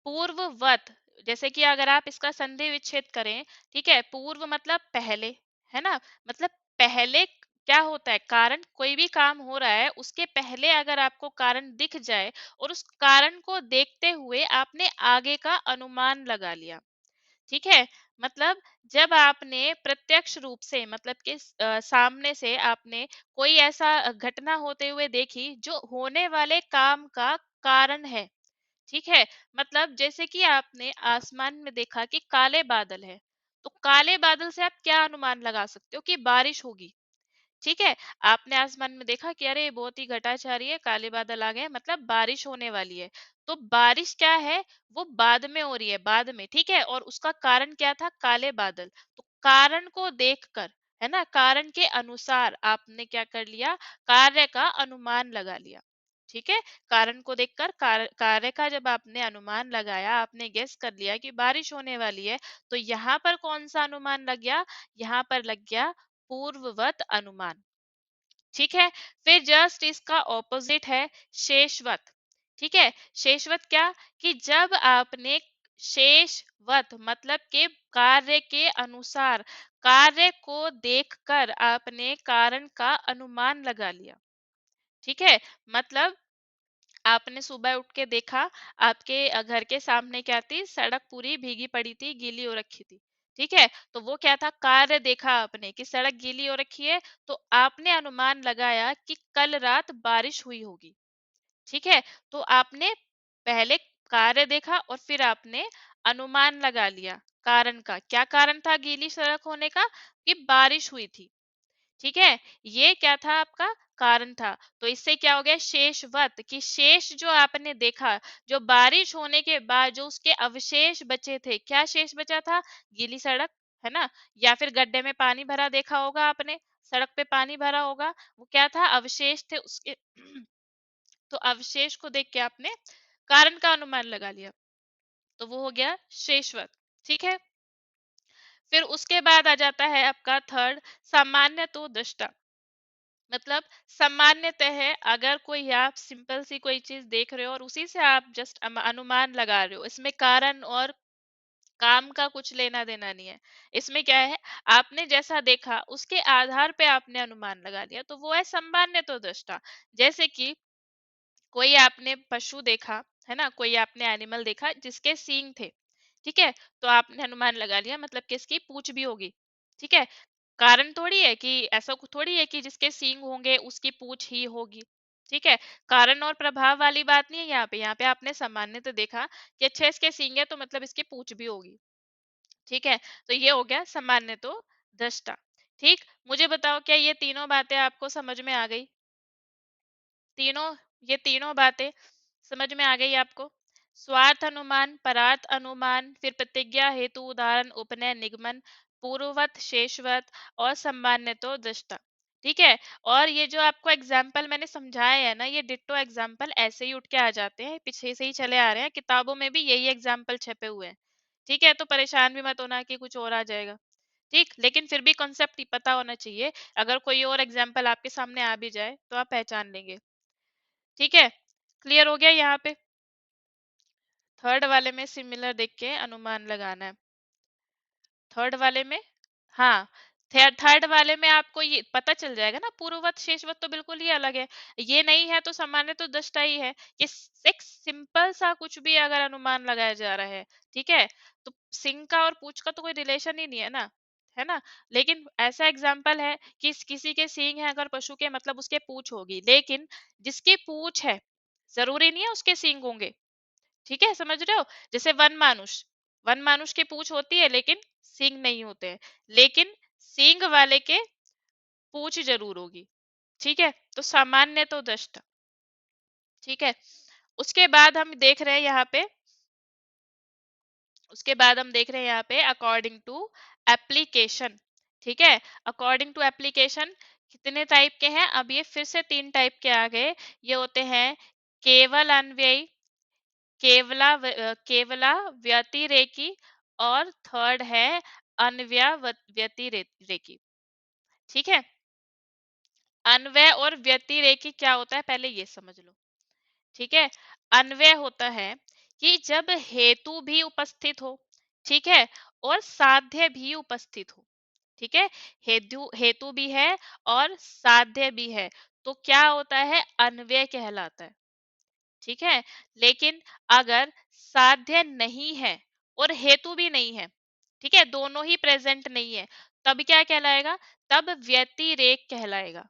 पूर्ववत, जैसे कि अगर आप इसका संधि विच्छेद करें, ठीक है, पूर्व मतलब पहले, है ना? मतलब पहले क्या होता है? कारण, कोई भी काम हो रहा है उसके पहले अगर आपको कारण दिख जाए और उस कारण को देखते हुए आपने आगे का अनुमान लगा लिया। ठीक है, मतलब जब आपने प्रत्यक्ष रूप से, मतलब कि सामने से आपने कोई ऐसा घटना होते हुए देखी जो होने वाले काम का कारण है। ठीक है, मतलब जैसे कि आपने आसमान में देखा कि काले बादल है, तो काले बादल से आप क्या अनुमान लगा सकते हो? कि बारिश होगी। ठीक है, आपने आसमान में देखा कि अरे बहुत ही घटाचारी है, काले बादल आ गए, मतलब बारिश होने वाली है। तो बारिश क्या है? वो बाद में हो रही है, बाद में। ठीक है, और उसका कारण क्या था? काले बादल। तो कारण को देखकर, है ना, कारण के अनुसार आपने क्या कर लिया? कार्य का अनुमान लगा लिया। ठीक है, कारण को देखकर कार्य का जब आपने अनुमान लगाया, आपने गेस कर लिया कि बारिश होने वाली है, तो यहाँ पर कौन सा अनुमान लग गया? यहाँ पर लग गया पूर्ववत अनुमान। ठीक है। फिर जस्ट इसका ऑपोजिट है शेषवत। ठीक है, शेषवत क्या, कि जब आपने शेषवत मतलब के कार्य के अनुसार, कार्य को देखकर आपने कारण का अनुमान लगा लिया। ठीक है, मतलब आपने सुबह उठ के देखा, आपके घर के सामने क्या थी, सड़क पूरी भीगी पड़ी थी, गीली हो रखी थी। ठीक है, तो वो क्या था, कार्य देखा आपने कि सड़क गीली हो रखी है, तो आपने अनुमान लगाया कि कल रात बारिश हुई होगी। ठीक है, तो आपने पहले कार्य देखा और फिर आपने अनुमान लगा लिया कारण का। क्या कारण था गीली सड़क होने का, कि बारिश हुई थी। ठीक है, ये क्या था, आपका कारण था। तो इससे क्या हो गया, शेषवत, कि शेष जो आपने देखा, जो बारिश होने के बाद जो उसके अवशेष बचे थे, क्या शेष बचा था, गीली सड़क, है ना, या फिर गड्ढे में पानी भरा देखा होगा आपने, सड़क पे पानी भरा होगा, वो क्या था, अवशेष थे उसके। तो अवशेष को देख के आपने कारण का अनुमान लगा लिया, तो वो हो गया शेषवत। ठीक है, फिर उसके बाद आ जाता है आपका थर्ड, सामान्य तो दृष्टा। मतलब सामान्यतः है, अगर कोई आप सिंपल सी कोई चीज देख रहे हो और उसी से आप जस्ट अनुमान लगा रहे हो, इसमें कारण और काम का कुछ लेना देना नहीं है। इसमें क्या है, आपने जैसा देखा उसके आधार पे आपने अनुमान लगा लिया, तो वो है सामान्य तो दृष्टा। जैसे कि कोई आपने पशु देखा, है ना, कोई आपने एनिमल देखा जिसके सींग थे। ठीक है, तो आपने अनुमान लगा लिया, मतलब कि इसकी पूंछ भी होगी। ठीक है, कारण थोड़ी है कि ऐसा थोड़ी है कि जिसके सींग होंगे उसकी पूंछ ही होगी। ठीक है, कारण और प्रभाव वाली बात नहीं है यहाँ पे। यहाँ पे आपने सामान्य तो देखा कि अच्छा इसके सींग है तो मतलब इसकी पूंछ भी होगी। ठीक है, तो ये हो गया सामान्य तो दृष्टा। ठीक, मुझे बताओ क्या ये तीनों बातें आपको समझ में आ गई, तीनों, ये तीनों बातें समझ में आ गई आपको। स्वार्थ अनुमान, परार्थ अनुमान, फिर प्रतिज्ञा हेतु उदाहरण उपनय निगमन, पूर्ववत शेषवत और सामान्य तो दृष्टा। ठीक है, और ये जो आपको एग्जाम्पल मैंने समझाया है ना, ये डिट्टो एग्जाम्पल ऐसे ही उठ के आ जाते हैं, पीछे से ही चले आ रहे हैं, किताबों में भी यही एग्जाम्पल छपे हुए हैं। ठीक है, तो परेशान भी मत होना कि कुछ और आ जाएगा। ठीक, लेकिन फिर भी कॉन्सेप्ट पता होना चाहिए, अगर कोई और एग्जाम्पल आपके सामने आ भी जाए तो आप पहचान लेंगे। ठीक है, क्लियर हो गया यहाँ पे। थर्ड वाले में सिमिलर देख के अनुमान लगाना है। थर्ड वाले में, हाँ, थर्ड वाले में आपको ये पता चल जाएगा ना, पूर्ववत शेषवत तो बिल्कुल ही अलग है। ये नहीं है तो सामान्य तो दृष्टा ही है। ये एक सिंपल सा कुछ भी अगर अनुमान लगाया जा रहा है, ठीक है, तो सिंह का और पूंछ का तो कोई रिलेशन ही नहीं है ना, है ना। लेकिन ऐसा एग्जाम्पल है कि किसी के सींग है अगर पशु के, मतलब उसके पूंछ होगी, लेकिन जिसकी पूंछ है जरूरी नहीं है उसके सींग होंगे। ठीक है, समझ रहे हो। जैसे वन मानुष की पूंछ होती है लेकिन सींग नहीं होते हैं, लेकिन सींग वाले के पूंछ जरूर होगी। ठीक है, तो सामान्य तो दृष्टा। ठीक है, उसके बाद हम देख रहे हैं यहाँ पे, उसके बाद हम देख रहे हैं यहाँ पे अकॉर्डिंग टू एप्लीकेशन। ठीक है, अकॉर्डिंग टू एप्लीकेशन कितने टाइप के हैं, अब ये फिर से तीन टाइप के आ गए। ये होते हैं केवल अन्वयी, केवला व्यतिरेकी, और थर्ड है अन्वय व्यतिरेकी। ठीक है, अन्वय और व्यतिरेकी क्या होता है पहले ये समझ लो। ठीक है, अन्वय होता है कि जब हेतु भी उपस्थित हो, ठीक है, और साध्य भी उपस्थित हो। ठीक है, हेतु हेतु भी है और साध्य भी है, तो क्या होता है, अन्वय कहलाता है। ठीक है, लेकिन अगर साध्य नहीं है और हेतु भी नहीं है, ठीक है, दोनों ही प्रेजेंट नहीं है, तब क्या कहलाएगा, तब व्यतिरेक कहलाएगा।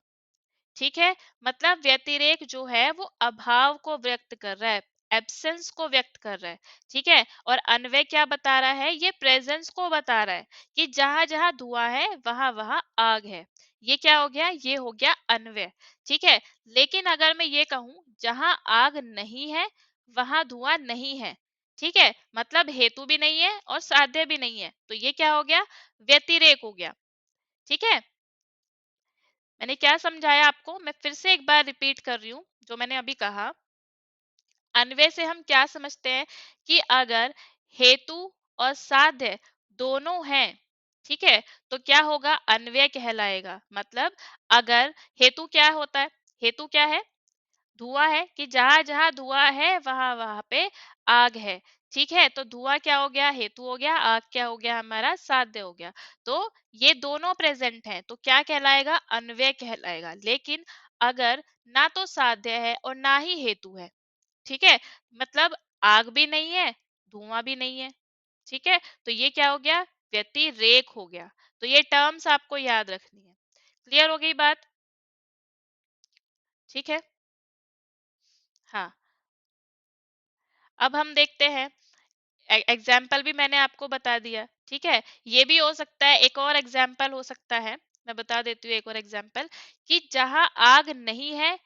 ठीक है, मतलब व्यतिरेक जो है वो अभाव को व्यक्त कर रहा है, एब्सेंस को व्यक्त कर रहा है। ठीक है, और अन्वय क्या बता रहा है, ये प्रेजेंस को बता रहा है कि जहां जहां धुआं है वहां वहां आग है। ये क्या हो गया, ये हो गया अन्वय। ठीक है, लेकिन अगर मैं ये कहूं जहां आग नहीं है वहां धुआं नहीं है, ठीक है, मतलब हेतु भी नहीं है और साध्य भी नहीं है, तो ये क्या हो गया, व्यतिरेक हो गया। ठीक है, मैंने क्या समझाया आपको, मैं फिर से एक बार रिपीट कर रही हूँ जो मैंने अभी कहा। अन्वय से हम क्या समझते हैं कि अगर हेतु और साध्य दोनों हैं, ठीक है, तो क्या होगा, अन्वय कहलाएगा। मतलब अगर हेतु क्या होता है, हेतु क्या है, धुआं है, कि जहां जहां धुआं है वहां वहां पे आग है। ठीक है, तो धुआं क्या हो गया, हेतु हो गया, आग क्या हो गया, हमारा साध्य हो गया। तो ये दोनों प्रेजेंट हैं तो क्या कहलाएगा, अन्वय कहलाएगा। लेकिन अगर ना तो साध्य है और ना ही हेतु है, ठीक है, मतलब आग भी नहीं है, धुआं भी नहीं है, ठीक है, तो ये क्या हो गया, व्यतिरेक हो गया। तो ये टर्म्स आपको याद रखनी है। क्लियर हो गई बात? ठीक है। हाँ, अब हम देखते हैं, एग्जाम्पल भी मैंने आपको बता दिया। ठीक है, ये भी हो सकता है, एक और एग्जाम्पल हो सकता है, मैं बता देती हूँ एक और एग्जाम्पल, कि जहां आग नहीं है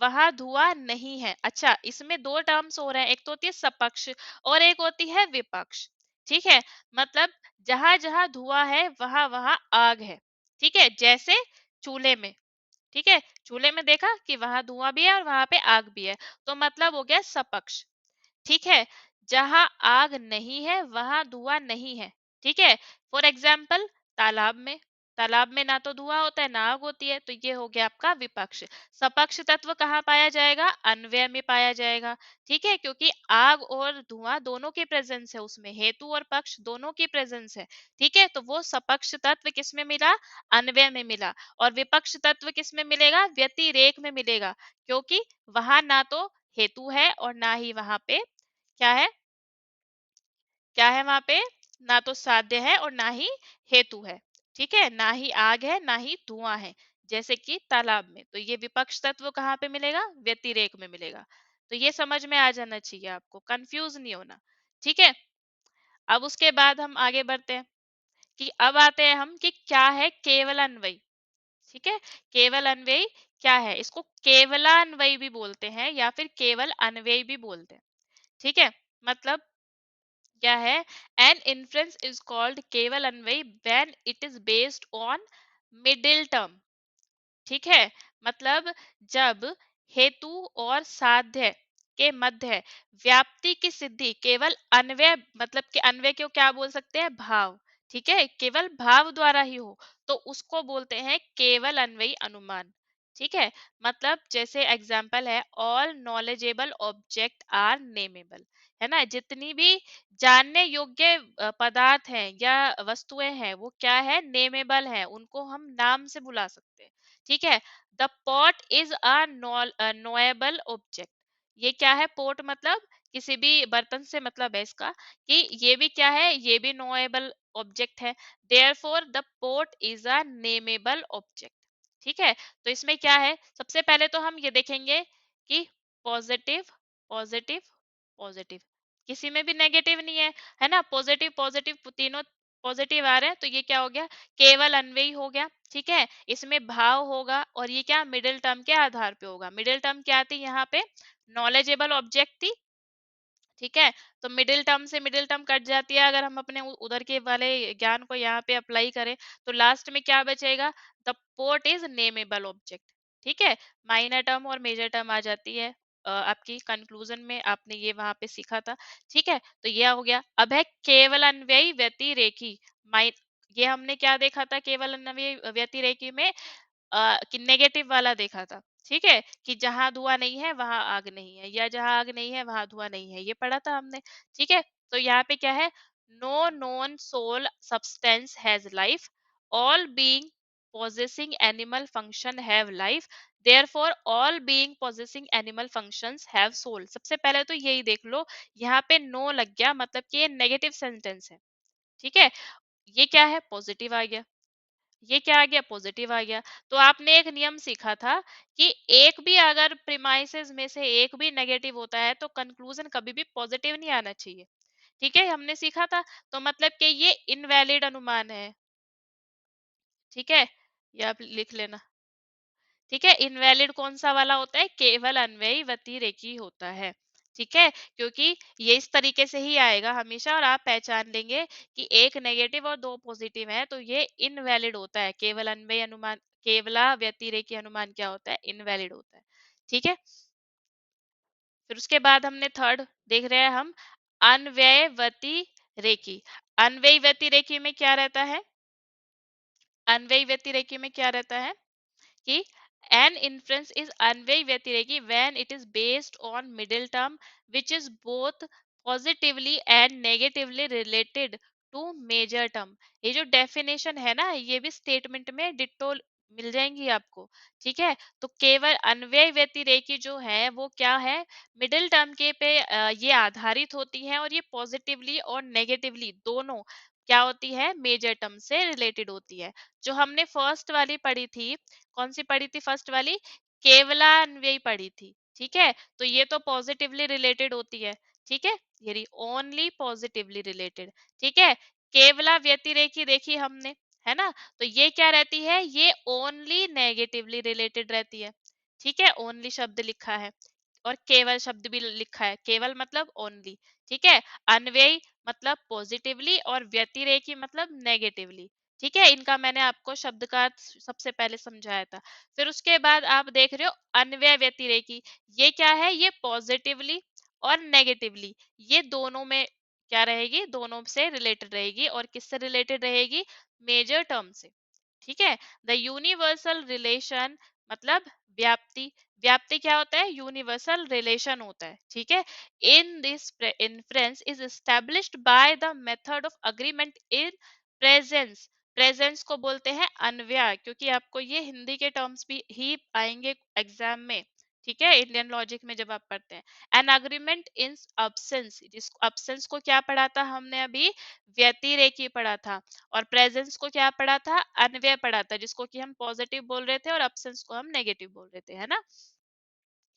वहां धुआं नहीं है। अच्छा, इसमें दो टर्म्स हो रहे हैं, एक तो होती है सपक्ष और एक होती है विपक्ष। ठीक है, मतलब जहां जहां धुआं है वहां वहां आग है। ठीक है, जैसे चूल्हे में, ठीक है, चूल्हे में देखा कि वहां धुआं भी है और वहां पे आग भी है, तो मतलब हो गया सपक्ष। ठीक है, जहां आग नहीं है वहां धुआं नहीं है। ठीक है, फॉर एग्जाम्पल तालाब में, तालाब में ना तो धुआं होता है ना आग होती है, तो ये हो गया आपका विपक्ष। सपक्ष तत्व कहाँ पाया जाएगा, अन्वय में पाया जाएगा। ठीक है, क्योंकि आग और धुआं दोनों की प्रेजेंस है, उसमें हेतु और पक्ष दोनों की प्रेजेंस है। ठीक है, तो वो सपक्ष तत्व किस में मिला, अन्वय में मिला। और विपक्ष तत्व किस में मिलेगा, व्यतिरेक में मिलेगा, क्योंकि वहां ना तो हेतु है और ना ही वहां पे क्या है, क्या है वहां पे, ना तो साध्य है और ना ही हेतु है। ठीक है, ना ही आग है ना ही धुआं है, जैसे कि तालाब में। तो ये विपक्ष तत्व कहाँ पे मिलेगा, व्यतिरेक में मिलेगा। तो ये समझ में आ जाना चाहिए आपको, कंफ्यूज नहीं होना। ठीक है, अब उसके बाद हम आगे बढ़ते हैं, कि अब आते हैं हम कि क्या है केवल अन्वयी। ठीक है, केवल अन्वयी क्या है, इसको केवलान्वयी भी बोलते हैं या फिर केवल अन्वयी भी बोलते हैं। ठीक है, मतलब क्या है, एन इन्फ्लुएंस इज कॉल्ड केवल अन्वयी when it is based on middle term. ठीक है, मतलब जब हेतु और साध्य के मध्य व्याप्ति की सिद्धि केवल अन्वय, मतलब कि अन्वय को क्या बोल सकते हैं, भाव। ठीक है, केवल भाव द्वारा ही हो तो उसको बोलते हैं केवल अन्वयी अनुमान। ठीक है, मतलब जैसे एग्जाम्पल है, ऑल नॉलेजेबल ऑब्जेक्ट आर नेमेबल, है ना, जितनी भी जानने योग्य पदार्थ हैं या वस्तुएं हैं वो क्या है, नेमेबल है, उनको हम नाम से बुला सकते हैं। ठीक है, the pot is a knowable object. ये क्या है, पोट मतलब किसी भी बर्तन से मतलब है इसका, कि ये भी क्या है, ये भी नोएबल ऑब्जेक्ट है। Therefore the pot is a nameable object. ठीक है, तो इसमें क्या है, सबसे पहले तो हम ये देखेंगे कि पॉजिटिव पॉजिटिव पॉजिटिव, किसी में भी नेगेटिव नहीं है ना, पॉजिटिव पॉजिटिव तीनों पॉजिटिव आ रहे हैं, तो ये क्या हो गया, केवल अन्वयी हो गया। ठीक है, इसमें भाव होगा और ये क्या, मिडिल टर्म के आधार पे होगा। मिडिल टर्म क्या थी यहाँ पे, नॉलेजेबल ऑब्जेक्ट थी। ठीक है, तो मिडिल टर्म से मिडिल टर्म कट जाती है, अगर हम अपने उधर के वाले ज्ञान को यहाँ पे अप्लाई करें तो लास्ट में क्या बचेगा, द पोर्ट इज नेमेबल ऑब्जेक्ट। ठीक है, माइनर टर्म और मेजर टर्म आ जाती है आपकी कंक्लूजन में, आपने ये वहां पे सीखा था। ठीक है, तो ये हो गया। अब है केवल अन्वयी व्यतिरेकी। माइ ये हमने क्या देखा था, केवल अन्वयी व्यतिरेकी में कि नेगेटिव वाला देखा था। ठीक है, कि जहां धुआं नहीं है वहां आग नहीं है, या जहां आग नहीं है वहां धुआं नहीं है, ये पढ़ा था हमने। ठीक है, तो यहाँ पे क्या है, no non soul substance has life, all being possessing animal function have life, therefore all being possessing animal functions have soul। सबसे पहले तो यही देख लो, यहाँ पे नो लग गया मतलब कि ये नेगेटिव सेंटेंस है। ठीक है, ये क्या है, पॉजिटिव आ गया, ये क्या आ गया, पॉजिटिव आ गया। तो आपने एक नियम सीखा था कि एक भी अगर प्रिमाइसेस में से एक भी नेगेटिव होता है तो कंक्लूजन कभी भी पॉजिटिव नहीं आना चाहिए। ठीक है, हमने सीखा था। तो मतलब कि ये इनवैलिड अनुमान है। ठीक है, ये आप लिख लेना। ठीक है, इनवैलिड कौन सा वाला होता है, केवल अन्वयी व्यतिरेकी होता है। ठीक है, क्योंकि ये इस तरीके से ही आएगा हमेशा, और आप पहचान लेंगे कि एक नेगेटिव और दो पॉजिटिव है तो ये इनवैलिड होता है। केवल अन्वयी अनुमान, केवला व्यतिरेकी अनुमान क्या होता है, इनवैलिड होता है। ठीक है, फिर उसके बाद हमने थर्ड देख रहे हैं हम, अन्वय व्यतिरेकी। अन्वयी व्यतिरेकी में क्या रहता है, अन्वयी व्यतिरेकी में क्या रहता है कि an inference is अन्वयी व्यतिरेकी when it is based on middle term which is both positively and negatively related to major term। ये जो डेफिनेशन है ना, ये भी स्टेटमेंट में डिट्टो मिल जाएंगी आपको। ठीक है, तो केवल अन्वयी व्यतिरेकी जो है वो क्या है, मिडिल टर्म के पे ये आधारित होती है, और ये पॉजिटिवली और नेगेटिवली दोनों क्या होती है, मेजर टर्म से रिलेटेड होती है। जो हमने फर्स्ट वाली पढ़ी थी, कौन सी पढ़ी थी फर्स्ट वाली, केवलान्वयी पढ़ी थी। ठीक है, तो ये तो पॉजिटिवली रिलेटेड होती है। ठीक है, ये ओनली पॉजिटिवली रिलेटेड। ठीक है, केवला व्यतिरेकी देखी हमने, है ना, तो ये क्या रहती है, ये ओनली नेगेटिवली रिलेटेड रहती है। ठीक है, ओनली शब्द लिखा है और केवल शब्द भी लिखा है, केवल मतलब ओनली। ठीक है, अन्वयी मतलब पॉजिटिवली और व्यतिरेकी मतलब नेगेटिवली। ठीक है, इनका मैंने आपको शब्द का अर्थ सबसे पहले समझाया था। फिर उसके बाद आप देख रहे हो अन्वय व्यतिरेकी, ये क्या है, ये पॉजिटिवली और नेगेटिवली ये दोनों में क्या रहेगी, दोनों से रिलेटेड रहेगी। और किससे रिलेटेड रहेगी, मेजर टर्म से। ठीक है, द यूनिवर्सल रिलेशन मतलब व्याप्ति, व्याप्ति क्या होता है, यूनिवर्सल रिलेशन होता है। ठीक है, in this inference is established by the method of agreement in presence. Presence को बोलते हैं अन्वय, क्योंकि आपको ये हिंदी के टर्म्स भी ही आएंगे एग्जाम में। ठीक है, इंडियन लॉजिक में जब आप पढ़ते हैं, एन अग्रीमेंट इन अब्सेंस, जिस अब्सेंस को क्या पढ़ा था हमने अभी, व्यतिरेकी पढ़ा था। और प्रेजेंस को क्या पढ़ा था, अन्वय पढ़ा था, जिसको कि हम पॉजिटिव बोल रहे थे और अब्सेंस को हम नेगेटिव बोल रहे थे, है ना।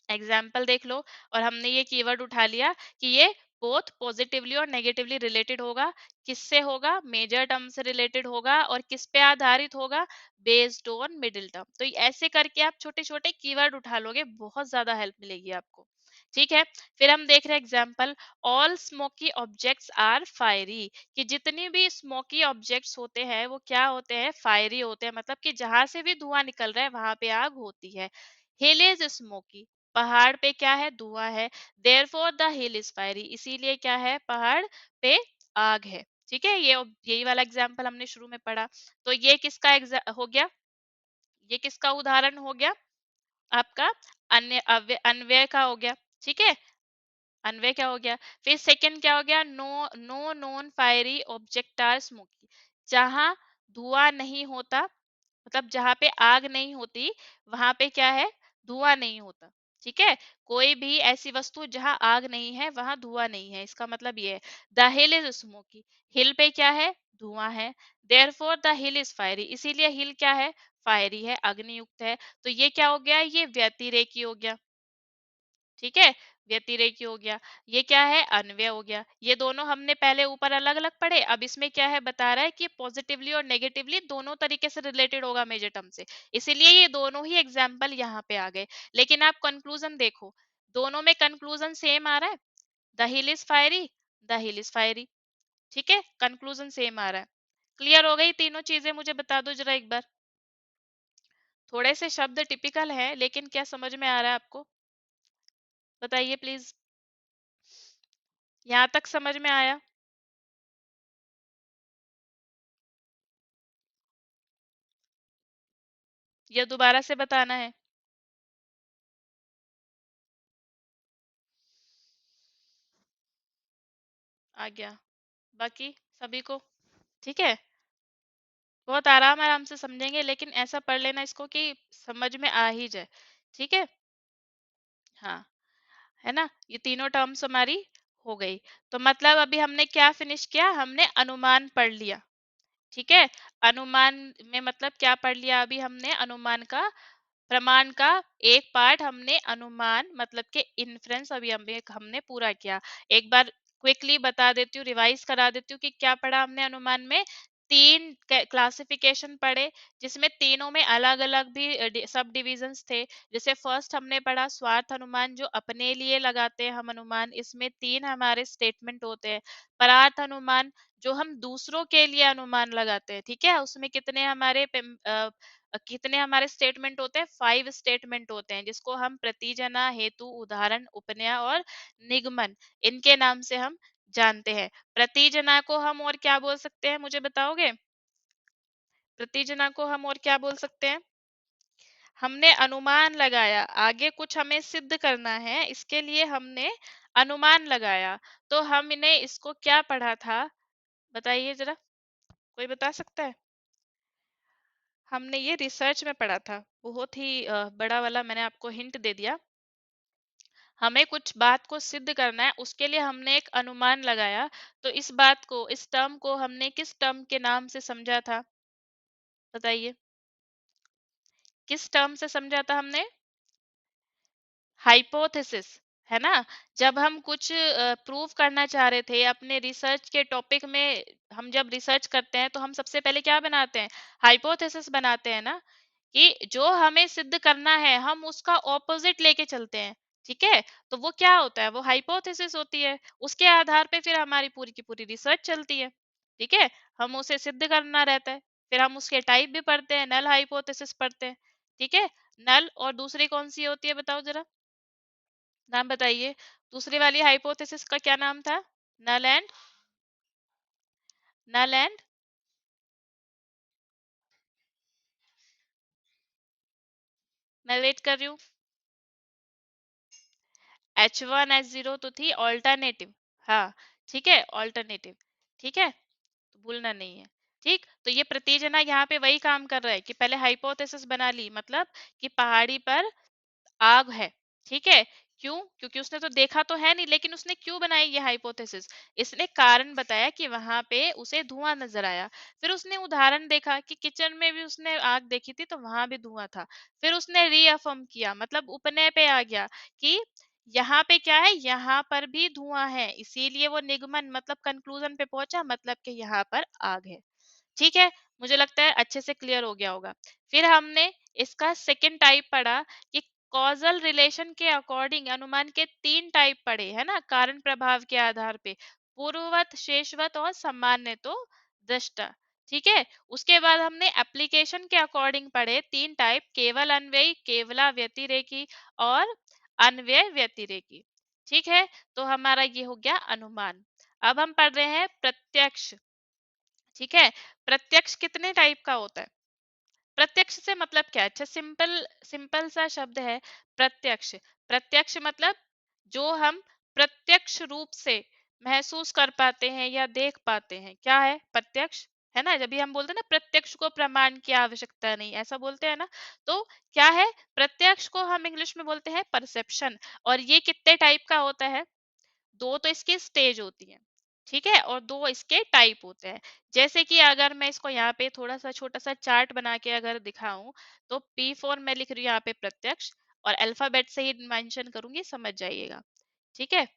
एग्जाम्पल देख लो, और हमने ये कीवर्ड उठा लिया कि ये बोथ पॉजिटिवली और नेगेटिवली रिलेटेड होगा। किससे होगा, मेजर टर्म से रिलेटेड होगा। और किस पे आधारित होगा, बेस्ड ऑन मिडिल टर्म। तो ऐसे करके आप छोटे छोटे कीवर्ड उठा लोगे, बहुत ज्यादा हेल्प मिलेगी आपको। ठीक है, फिर हम देख रहे हैं example, all smoky objects are fiery, कि जितने भी स्मोकी ऑब्जेक्ट्स होते हैं वो क्या होते हैं, फायरी होते हैं, मतलब कि जहां से भी धुआं निकल रहा है वहां पे आग होती है। हिल इज स्मोकी, पहाड़ पे क्या है, धुआं है। Therefore the hill is fiery, इसीलिए क्या है, पहाड़ पे आग है। ठीक है, ये यही वाला एग्जाम्पल हमने शुरू में पढ़ा। तो ये किसका हो गया, ये किसका उदाहरण हो गया, आपका अन्वय का हो गया। ठीक है, अन्वय क्या हो गया। फिर सेकंड क्या हो गया, no no non fiery object are smoky, जहां धुआं नहीं होता, मतलब जहां पे आग नहीं होती वहां पे क्या है, धुआं नहीं होता। ठीक है, कोई भी ऐसी वस्तु जहां आग नहीं है वहां धुआं नहीं है, इसका मतलब ये है। द हिल इज स्मोकी, हिल पे क्या है, धुआं है। Therefore the hill is fiery, इसीलिए हिल क्या है, फायरी है, अग्नियुक्त है। तो ये क्या हो गया, ये व्यतिरेकी हो गया। ठीक है, व्यतिरेकी हो गया। ये क्या है, अन्वय हो गया। ये दोनों हमने पहले ऊपर अलग अलग पढ़े, अब इसमें क्या है, बता रहा है कि पॉजिटिवली और नेगेटिवली दोनों तरीके से रिलेटेड होगा मेजर टर्म से, इसीलिए ये दोनों ही एग्जाम्पल यहाँ पे आ गए। लेकिन आप कंक्लूजन देखो, दोनों में कंक्लूजन सेम आ रहा है, the hill is fiery, the hill is fiery. ठीक है, कंक्लूजन सेम आ रहा है। क्लियर हो गई तीनों चीजें, मुझे बता दो जरा एक बार। थोड़े से शब्द टिपिकल है, लेकिन क्या समझ में आ रहा है आपको, बताइए प्लीज। यहाँ तक समझ में आया, या दोबारा से बताना है। आ गया, बाकी सभी को ठीक है। बहुत आराम आराम से समझेंगे, लेकिन ऐसा पढ़ लेना इसको कि समझ में आ ही जाए। ठीक है, हाँ, है ना, ये तीनों टर्म्स हमारी हो गई। तो मतलब अभी हमने क्या फिनिश किया, हमने अनुमान पढ़ लिया। ठीक है, अनुमान में मतलब क्या पढ़ लिया, अभी हमने अनुमान का, प्रमाण का एक पार्ट हमने अनुमान मतलब के इन्फ्रेंस अभी हमने पूरा किया। एक बार क्विकली बता देती हूँ, रिवाइज करा देती हूँ कि क्या पढ़ा हमने अनुमान में। तीन क्लासिफिकेशन पढ़े, जिसमें तीनों में अलग अलग भी सब डिविजन्स थे। जैसे फर्स्ट हमने पढ़ा स्वार्थ अनुमान, जो अपने लिए लगाते हैं हम अनुमान, इसमें तीन हमारे स्टेटमेंट होते हैं। परार्थ अनुमान, जो हम दूसरों के लिए अनुमान लगाते हैं, ठीक है, उसमें कितने हमारे स्टेटमेंट होते हैं, 5 स्टेटमेंट होते हैं, जिसको हम प्रतिजना, हेतु, उदाहरण, उपनय और निगमन, इनके नाम से हम जानते हैं। प्रतिजना को हम और क्या बोल सकते हैं, मुझे बताओगे। प्रतिजना को हम और क्या बोल सकते हैं? हमने अनुमान लगाया, आगे कुछ हमें सिद्ध करना है, इसके लिए हमने अनुमान लगाया। तो हमने इसको क्या पढ़ा था, बताइए जरा, कोई बता सकता है? हमने ये रिसर्च में पढ़ा था, बहुत ही बड़ा वाला, मैंने आपको हिंट दे दिया। हमें कुछ बात को सिद्ध करना है, उसके लिए हमने एक अनुमान लगाया। तो इस बात को, इस टर्म को हमने किस टर्म के नाम से समझा था, बताइए? किस टर्म से समझा था हमने? हाइपोथेसिस, है ना? जब हम कुछ प्रूव करना चाह रहे थे अपने रिसर्च के टॉपिक में, हम जब रिसर्च करते हैं तो हम सबसे पहले क्या बनाते हैं? हाइपोथेसिस बनाते हैं ना, कि जो हमें सिद्ध करना है हम उसका ऑपोजिट लेके चलते हैं। ठीक है, तो वो क्या होता है? वो हाइपोथेसिस होती है। उसके आधार पे फिर हमारी पूरी की पूरी रिसर्च चलती है। ठीक है, हम उसे सिद्ध करना रहता है। फिर हम उसके टाइप भी पढ़ते हैं, नल हाइपोथेसिस पढ़ते हैं। ठीक है, नल और दूसरी कौन सी होती है, बताओ जरा, नाम बताइए। दूसरी वाली हाइपोथेसिस का क्या नाम था? नल एंड, नल एंड, मैं वेट कर रही हूँ। H1H0 तो थी ऑल्टरनेटिव। हाँ, ठीक है, ऑल्टरनेटिव। ठीक है, तो भूलना नहीं है। ठीक, तो ये प्रतिजना यहाँ पे वही काम कर रहा है कि पहले हाइपोथेसिस बना ली, मतलब कि पहाड़ी पर आग है। ठीक है, क्यों? क्योंकि उसने तो देखा तो है नहीं, लेकिन उसने क्यों बनाई ये हाइपोथेसिस? इसने कारण बताया कि वहां पे उसे धुआं नजर आया। फिर उसने उदाहरण देखा कि किचन में भी उसने आग देखी थी तो वहां भी धुआं था। फिर उसने रीअफर्म किया, मतलब उपनय पे आ गया कि यहाँ पे क्या है, यहाँ पर भी धुआं है, इसीलिए वो निगमन मतलब कंक्लूजन पे पहुंचा, मतलब कि यहाँ पर आग है। ठीक है, मुझे लगता है अच्छे से क्लियर हो गया होगा। फिर हमने इसका सेकंड टाइप पढ़ा कि कॉजल रिलेशन के अकॉर्डिंग अनुमान के तीन टाइप पढ़े, है ना, कारण प्रभाव के आधार पे, पूर्ववत, शेषवत और सामान्य तो दृष्टा। ठीक है, उसके बाद हमने एप्लीकेशन के अकॉर्डिंग पढ़े तीन टाइप, केवल अन्वयी, केवला व्यतिरेकी और अन्वय व्यतिरेकी। ठीक है, तो हमारा ये हो गया अनुमान। अब हम पढ़ रहे हैं प्रत्यक्ष। ठीक है, प्रत्यक्ष कितने टाइप का होता है? प्रत्यक्ष से मतलब क्या? अच्छा, सिंपल सिंपल सा शब्द है प्रत्यक्ष। प्रत्यक्ष मतलब जो हम प्रत्यक्ष रूप से महसूस कर पाते हैं या देख पाते हैं, क्या है प्रत्यक्ष? है ना, जब भी हम बोलते हैं ना प्रत्यक्ष को प्रमाण की आवश्यकता नहीं, ऐसा बोलते हैं ना, तो क्या है प्रत्यक्ष को हम इंग्लिश में बोलते हैं परसेप्शन। और ये कितने टाइप का होता है? दो तो इसकी स्टेज होती है, ठीक है, और दो इसके टाइप होते हैं। जैसे कि अगर मैं इसको यहाँ पे थोड़ा सा छोटा सा चार्ट बना के अगर दिखाऊं, तो P4 में लिख रही हूँ यहाँ पे प्रत्यक्ष, और अल्फाबेट से ही मेंशन करूंगी, समझ जाइएगा। ठीक है,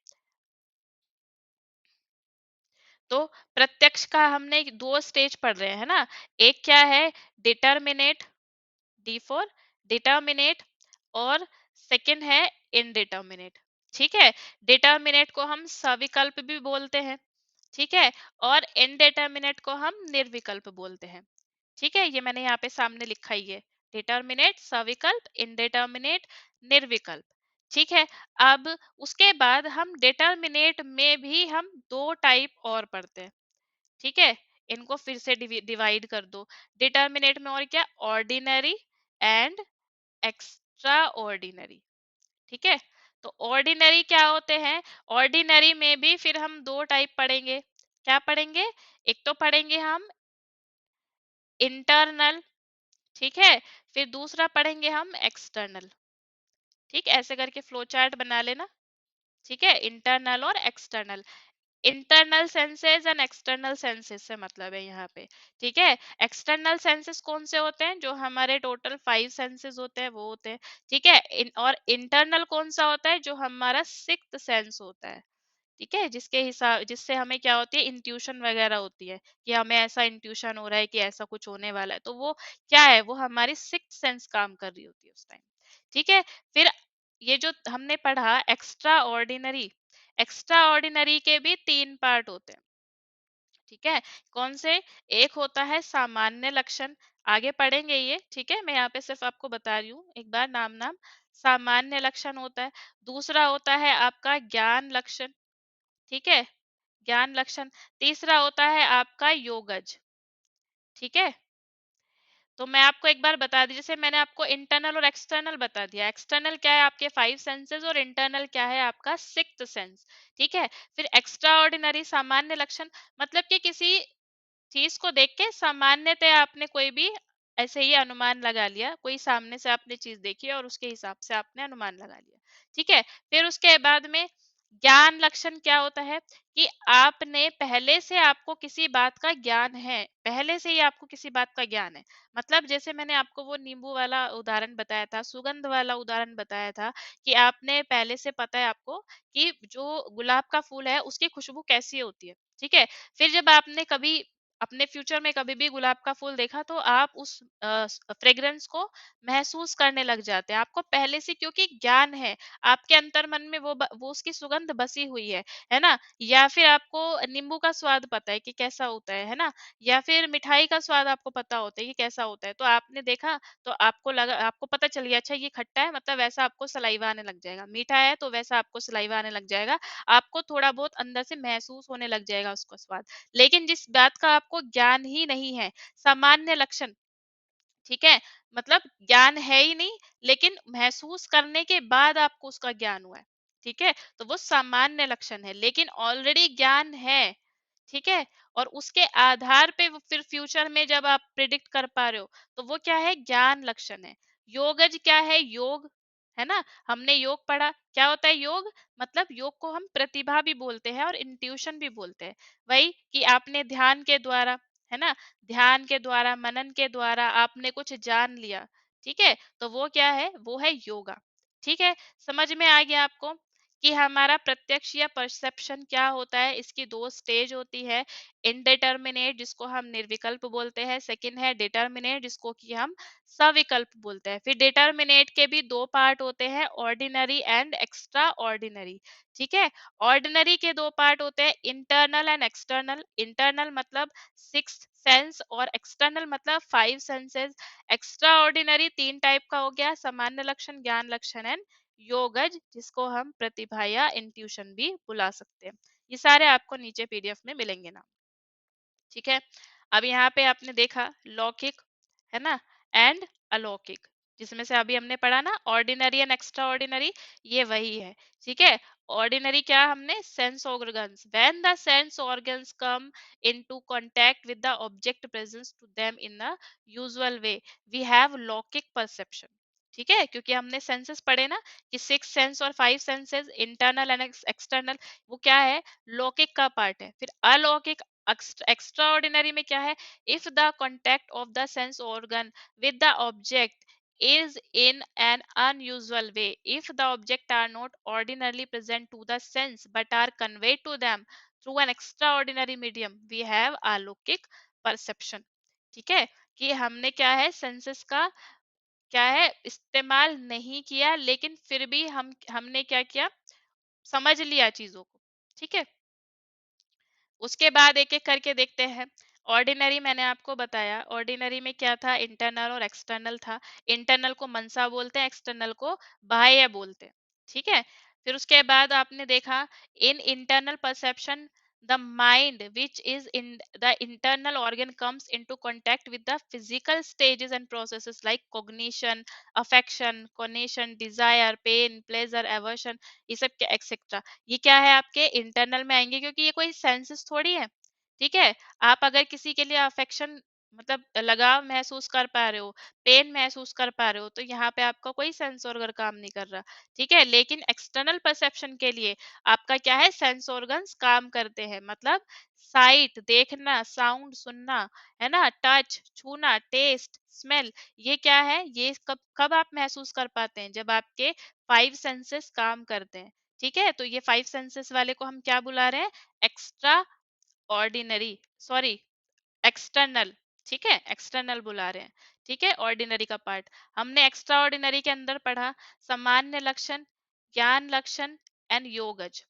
तो प्रत्यक्ष का हमने दो स्टेज पढ़ रहे हैं, है ना। एक क्या है, डिटर्मिनेट, D4, डिटर्मिनेट, और सेकंड है इनडिटर्मिनेट। ठीक है, डिटर्मिनेट को हम सविकल्प भी बोलते हैं। ठीक है, और इनडेटर्मिनेट को हम निर्विकल्प बोलते हैं। ठीक है, ये मैंने यहाँ पे सामने लिखा ही है, डिटर्मिनेट, सविकल्प, इनडेटर्मिनेट, निर्विकल्प। ठीक है, अब उसके बाद हम डिटर्मिनेट में भी हम दो टाइप और पढ़ते हैं। ठीक है, इनको फिर से डिवाइड कर दो। डिटर्मिनेट में और क्या, ऑर्डिनरी एंड एक्स्ट्रा ऑर्डिनरी। ठीक है, तो ऑर्डिनरी क्या होते हैं? ऑर्डिनरी में भी फिर हम दो टाइप पढ़ेंगे। क्या पढ़ेंगे? एक तो पढ़ेंगे हम इंटरनल, ठीक है, फिर दूसरा पढ़ेंगे हम एक्सटर्नल। ठीक, ऐसे करके फ्लो चार्ट बना लेना। ठीक है, इंटरनल और external. Internal senses and external senses से मतलब है यहाँ पे। ठीक है, एक्सटर्नल सेंसेस कौन से होते हैं? जो हमारे टोटल 5 सेंसेस होते हैं वो होते हैं। ठीक है, और इंटरनल कौन सा होता है? जो हमारा सिक्स्थ सेंस होता है। ठीक है, जिसके हिसाब, जिससे हमें क्या होती है, इंट्यूशन वगैरह होती है, कि हमें ऐसा इंट्यूशन हो रहा है कि ऐसा कुछ होने वाला है, तो वो क्या है, वो हमारी सिक्स्थ सेंस काम कर रही होती है उस टाइम। ठीक है, फिर ये जो हमने पढ़ा एक्स्ट्रा ऑर्डिनरी, एक्स्ट्रा ऑर्डिनरी के भी तीन पार्ट होते हैं। ठीक है, कौन से? एक होता है सामान्य लक्षण, आगे पढ़ेंगे ये, ठीक है, मैं यहाँ पे सिर्फ आपको बता रही हूँ एक बार नाम नाम। सामान्य लक्षण होता है। दूसरा होता है आपका ज्ञान लक्षण। ठीक है, ज्ञान लक्षण। तीसरा होता है आपका योगज। ठीक है, तो मैं आपको एक बार बता दी, जैसे मैंने आपको इंटरनल और एक्सटर्नल बता दिया। एक्सटर्नल क्या है आपके 5 सेंसेस और इंटरनल क्या है आपका 6th सेंस। ठीक है। फिर एक्स्ट्रा ऑर्डिनरी सामान्य लक्षण, मतलब कि किसी चीज को देख के सामान्यतः आपने कोई भी ऐसे ही अनुमान लगा लिया, कोई सामने से आपने चीज देखी और उसके हिसाब से आपने अनुमान लगा लिया। ठीक है। फिर उसके बाद में ज्ञान लक्षण क्या होता है कि आपने पहले से, आपको किसी बात का ज्ञान है, पहले से ही आपको किसी बात का ज्ञान है। मतलब जैसे मैंने आपको वो नींबू वाला उदाहरण बताया था, सुगंध वाला उदाहरण बताया था, कि आपने पहले से पता है आपको कि जो गुलाब का फूल है उसकी खुशबू कैसी होती है। ठीक है। फिर जब आपने कभी अपने फ्यूचर में कभी भी गुलाब का फूल देखा तो आप उस फ्रेग्रेंस को महसूस करने लग जाते हैं, आपको पहले से, क्योंकि ज्ञान है आपके अंतर मन में, वो उसकी सुगंध बसी हुई है ना। या फिर आपको नींबू का स्वाद पता है कि कैसा होता है ना। या फिर मिठाई का स्वाद आपको पता होता है कि कैसा होता है, तो आपने देखा तो आपको लगा, आपको पता चल गया अच्छा ये खट्टा है, मतलब वैसा आपको सलाइवा आने लग जाएगा, मीठा है तो वैसा आपको सलाइवा आने लग जाएगा, आपको थोड़ा बहुत अंदर से महसूस होने लग जाएगा उसका स्वाद। लेकिन जिस बात का आपको ज्ञान ही नहीं है, सामान्य लक्षण, ठीक है, मतलब ज्ञान है ही नहीं, लेकिन महसूस करने के बाद आपको उसका ज्ञान हुआ है। ठीक है। तो वो सामान्य लक्षण है, लेकिन ऑलरेडी ज्ञान है। ठीक है। और उसके आधार पे वो फिर फ्यूचर में जब आप प्रिडिक्ट कर पा रहे हो, तो वो क्या है, ज्ञान लक्षण है। योगज क्या है, योग, है ना। हमने योग पढ़ा, क्या होता है योग, मतलब योग को हम प्रतिभा भी बोलते हैं और इंट्यूशन भी बोलते हैं। वही कि आपने ध्यान के द्वारा, है ना, ध्यान के द्वारा, मनन के द्वारा आपने कुछ जान लिया। ठीक है। तो वो क्या है, वो है योगा। ठीक है। समझ में आ गया आपको कि हमारा प्रत्यक्ष या परसेप्शन क्या होता है। इसकी 2 स्टेज होती है, इनडिटर्मिनेट जिसको हम निर्विकल्प बोलते हैं, सेकंड है डिटर्मिनेट जिसको कि हम सविकल्प बोलते हैं। फिर डिटर्मिनेट के भी 2 पार्ट होते हैं, ऑर्डिनरी एंड एक्स्ट्रा ऑर्डिनरी। ठीक है। ऑर्डिनरी के 2 पार्ट होते हैं, इंटरनल एंड एक्सटर्नल। इंटरनल मतलब 6th सेंस और एक्सटर्नल मतलब 5 सेंसेस। एक्स्ट्रा ऑर्डिनरी 3 टाइप का हो गया, सामान्य लक्षण, ज्ञान लक्षण एंड योगज जिसको हम प्रतिभा या इंट्यूशन भी बुला सकते हैं। ये सारे आपको नीचे पीडीएफ में मिलेंगे ना। ठीक है। अब यहाँ पे आपने देखा लौकिक, है ना, एंड अलौकिक, जिसमें से अभी हमने पढ़ा ना ऑर्डिनरी एंड एक्स्ट्रा ऑर्डिनरी, ये वही है। ठीक है। ऑर्डिनरी क्या, हमने sense organs, when the sense organs come into contact with the object presence to them in the usual way, we have लौकिक परसेप्शन। ठीक है। क्योंकि हमने सेंसेस पढ़े ना कि 6 सेंस और 5 सेंसेस, इंटरनल एंड एक्सटर्नल, वो क्या है, लौकिक का पार्ट है। फिर अलौकिक, एक्स्ट्रा ऑर्डिनरी में क्या है, if the contact of the sense organ with the object is in an unusual way, if the object are not ordinarily present to the sense but are conveyed to them through an extraordinary medium, we have alokik perception। ठीक है। कि हमने क्या है, senses का क्या है, इस्तेमाल नहीं किया, लेकिन फिर भी हमने क्या किया, समझ लिया चीजों को। ठीक है। उसके बाद एक एक करके देखते हैं। ऑर्डिनरी मैंने आपको बताया, ऑर्डिनरी में क्या था, इंटरनल और एक्सटर्नल था। इंटरनल को मनसा बोलते हैं, एक्सटर्नल को बाह्य बोलते हैं। ठीक है। फिर उसके बाद आपने देखा in internal perception the mind which is in the internal organ comes into contact with the physical stages and processes like cognition, affection, cognition, desire, pain, pleasure, aversion, ये सब क्या एक्सेट्रा, ये क्या है आपके इंटरनल में आएंगे, क्योंकि ये कोई सेंसेस थोड़ी है। ठीक है। आप अगर किसी के लिए अफेक्शन, मतलब लगाव महसूस कर पा रहे हो, पेन महसूस कर पा रहे हो, तो यहाँ पे आपका कोई सेंस ऑर्गन काम नहीं कर रहा। ठीक है। लेकिन एक्सटर्नल परसेप्शन के लिए आपका क्या है, सेंस ऑर्गन्स काम करते हैं, मतलब साइट देखना, साउंड सुनना, है ना, टच छूना, टेस्ट, स्मेल, ये क्या है, ये कब कब आप महसूस कर पाते हैं, जब आपके 5 सेंसेस काम करते हैं। ठीक है। तो ये 5 सेंसेस वाले को हम क्या बुला रहे हैं, एक्स्ट्रा ऑर्डिनरी, सॉरी, एक्सटर्नल। ठीक है। एक्सटर्नल बुला रहे हैं। ठीक है। ऑर्डिनरी का पार्ट हमने एक्स्ट्रा ऑर्डिनरी के अंदर पढ़ा, सामान्य लक्षण, ज्ञान लक्षण एंड योगज।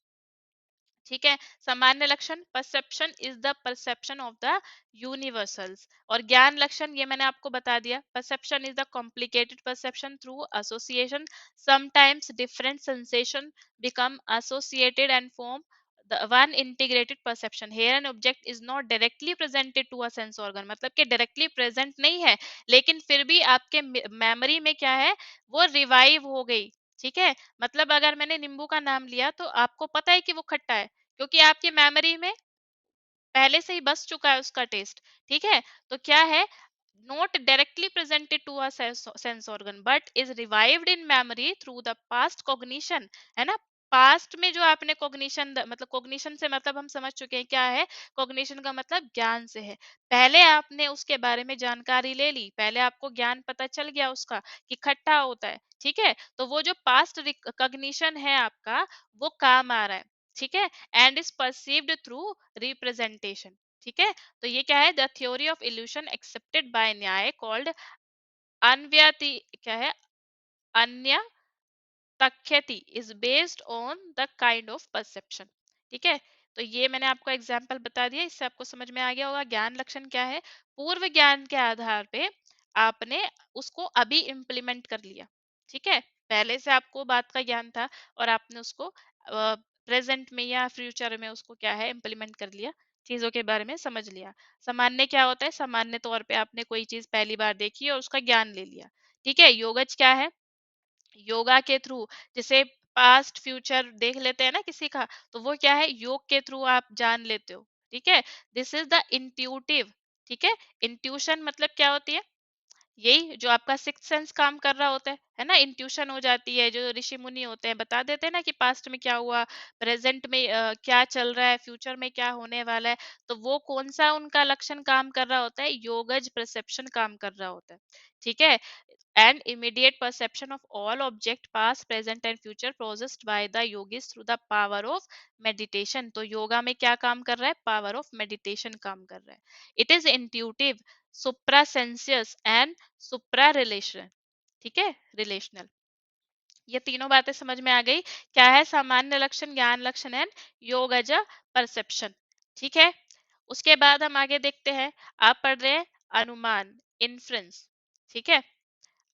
ठीक है। सामान्य लक्षण, perception is the perception of the universals. और ज्ञान लक्षण ये मैंने आपको बता दिया, perception is the complicated perception through association, sometimes different sensation become associated and form the one integrated perception here an object is not directly presented to a sense organ, मतलब कि डायरेक्टली प्रेजेंट नहीं है लेकिन फिर भी आपके memory में क्या है, वो रिवाइव हो गई। ठीक है, मतलब अगर मैंने नींबू का नाम लिया तो आपको पता है कि वो खट्टा है, क्योंकि आपकी मेमोरी में पहले से ही बस चुका है उसका टेस्ट। ठीक है, तो क्या है, not directly presented to a sense organ but is revived in memory through the past cognition, है ना। पास्ट में जो आपने कॉग्निशन, मतलब कॉग्निशन से मतलब हम समझ चुके हैं क्या है, कॉग्निशन का मतलब ज्ञान से है। पहले आपने उसके बारे में जानकारी ले ली, पहले आपको ज्ञान पता चल गया उसका कि खट्टा होता है। ठीक है, तो वो जो पास्ट कॉग्निशन है आपका, वो काम आ रहा है। ठीक है, and is perceived through representation. ठीक है, तो ये क्या है, the theory of illusion accepted by Nyaya called अन्व्यति, क्या है, अन्य तख्यति is based on the kind of perception. ठीक है, तो ये मैंने आपको एग्जांपल बता दिया, इससे आपको समझ में आ गया होगा ज्ञान लक्षण क्या है। पूर्व ज्ञान के आधार पे आपने उसको अभी इम्प्लीमेंट कर लिया। ठीक है, पहले से आपको बात का ज्ञान था और आपने उसको प्रेजेंट में या फ्यूचर में उसको क्या है, इम्प्लीमेंट कर लिया, चीजों के बारे में समझ लिया। सामान्य क्या होता है, सामान्य तौर पे आपने कोई चीज पहली बार देखी और उसका ज्ञान ले लिया। ठीक है, योगज क्या है, योगा के थ्रू, जैसे पास्ट फ्यूचर देख लेते हैं ना किसी का, तो वो क्या है, योग के थ्रू आप जान लेते हो। ठीक है, दिस इज द इंट्यूटिव। ठीक है, इंट्यूशन मतलब क्या होती है, यही जो आपका सिक्स्थ सेंस काम कर रहा होता है ना, इंट्यूशन हो जाती है। जो ऋषि मुनि होते हैं बता देते हैं ना कि पास्ट में क्या हुआ, प्रेजेंट में क्या चल रहा है, फ्यूचर में क्या होने वाला है, तो वो कौन सा उनका लक्षण काम कर रहा होता है, योगज परसेप्शन काम कर रहा होता है। ठीक है, and immediate perception of all object past present and future possessed by the yogis through the power of meditation। तो योगा में क्या काम कर रहा है, power of meditation काम कर रहा है। it is intuitive, suprasensuous and supra relation। ठीक है, relational। ये तीनों बातें समझ में आ गई, क्या है, सामान्य लक्षण, ज्ञान लक्षण एंड योगज परसेप्शन। ठीक है, उसके बाद हम आगे देखते हैं, आप पढ़ रहे हैं अनुमान, इन्फ्रेंस। ठीक है,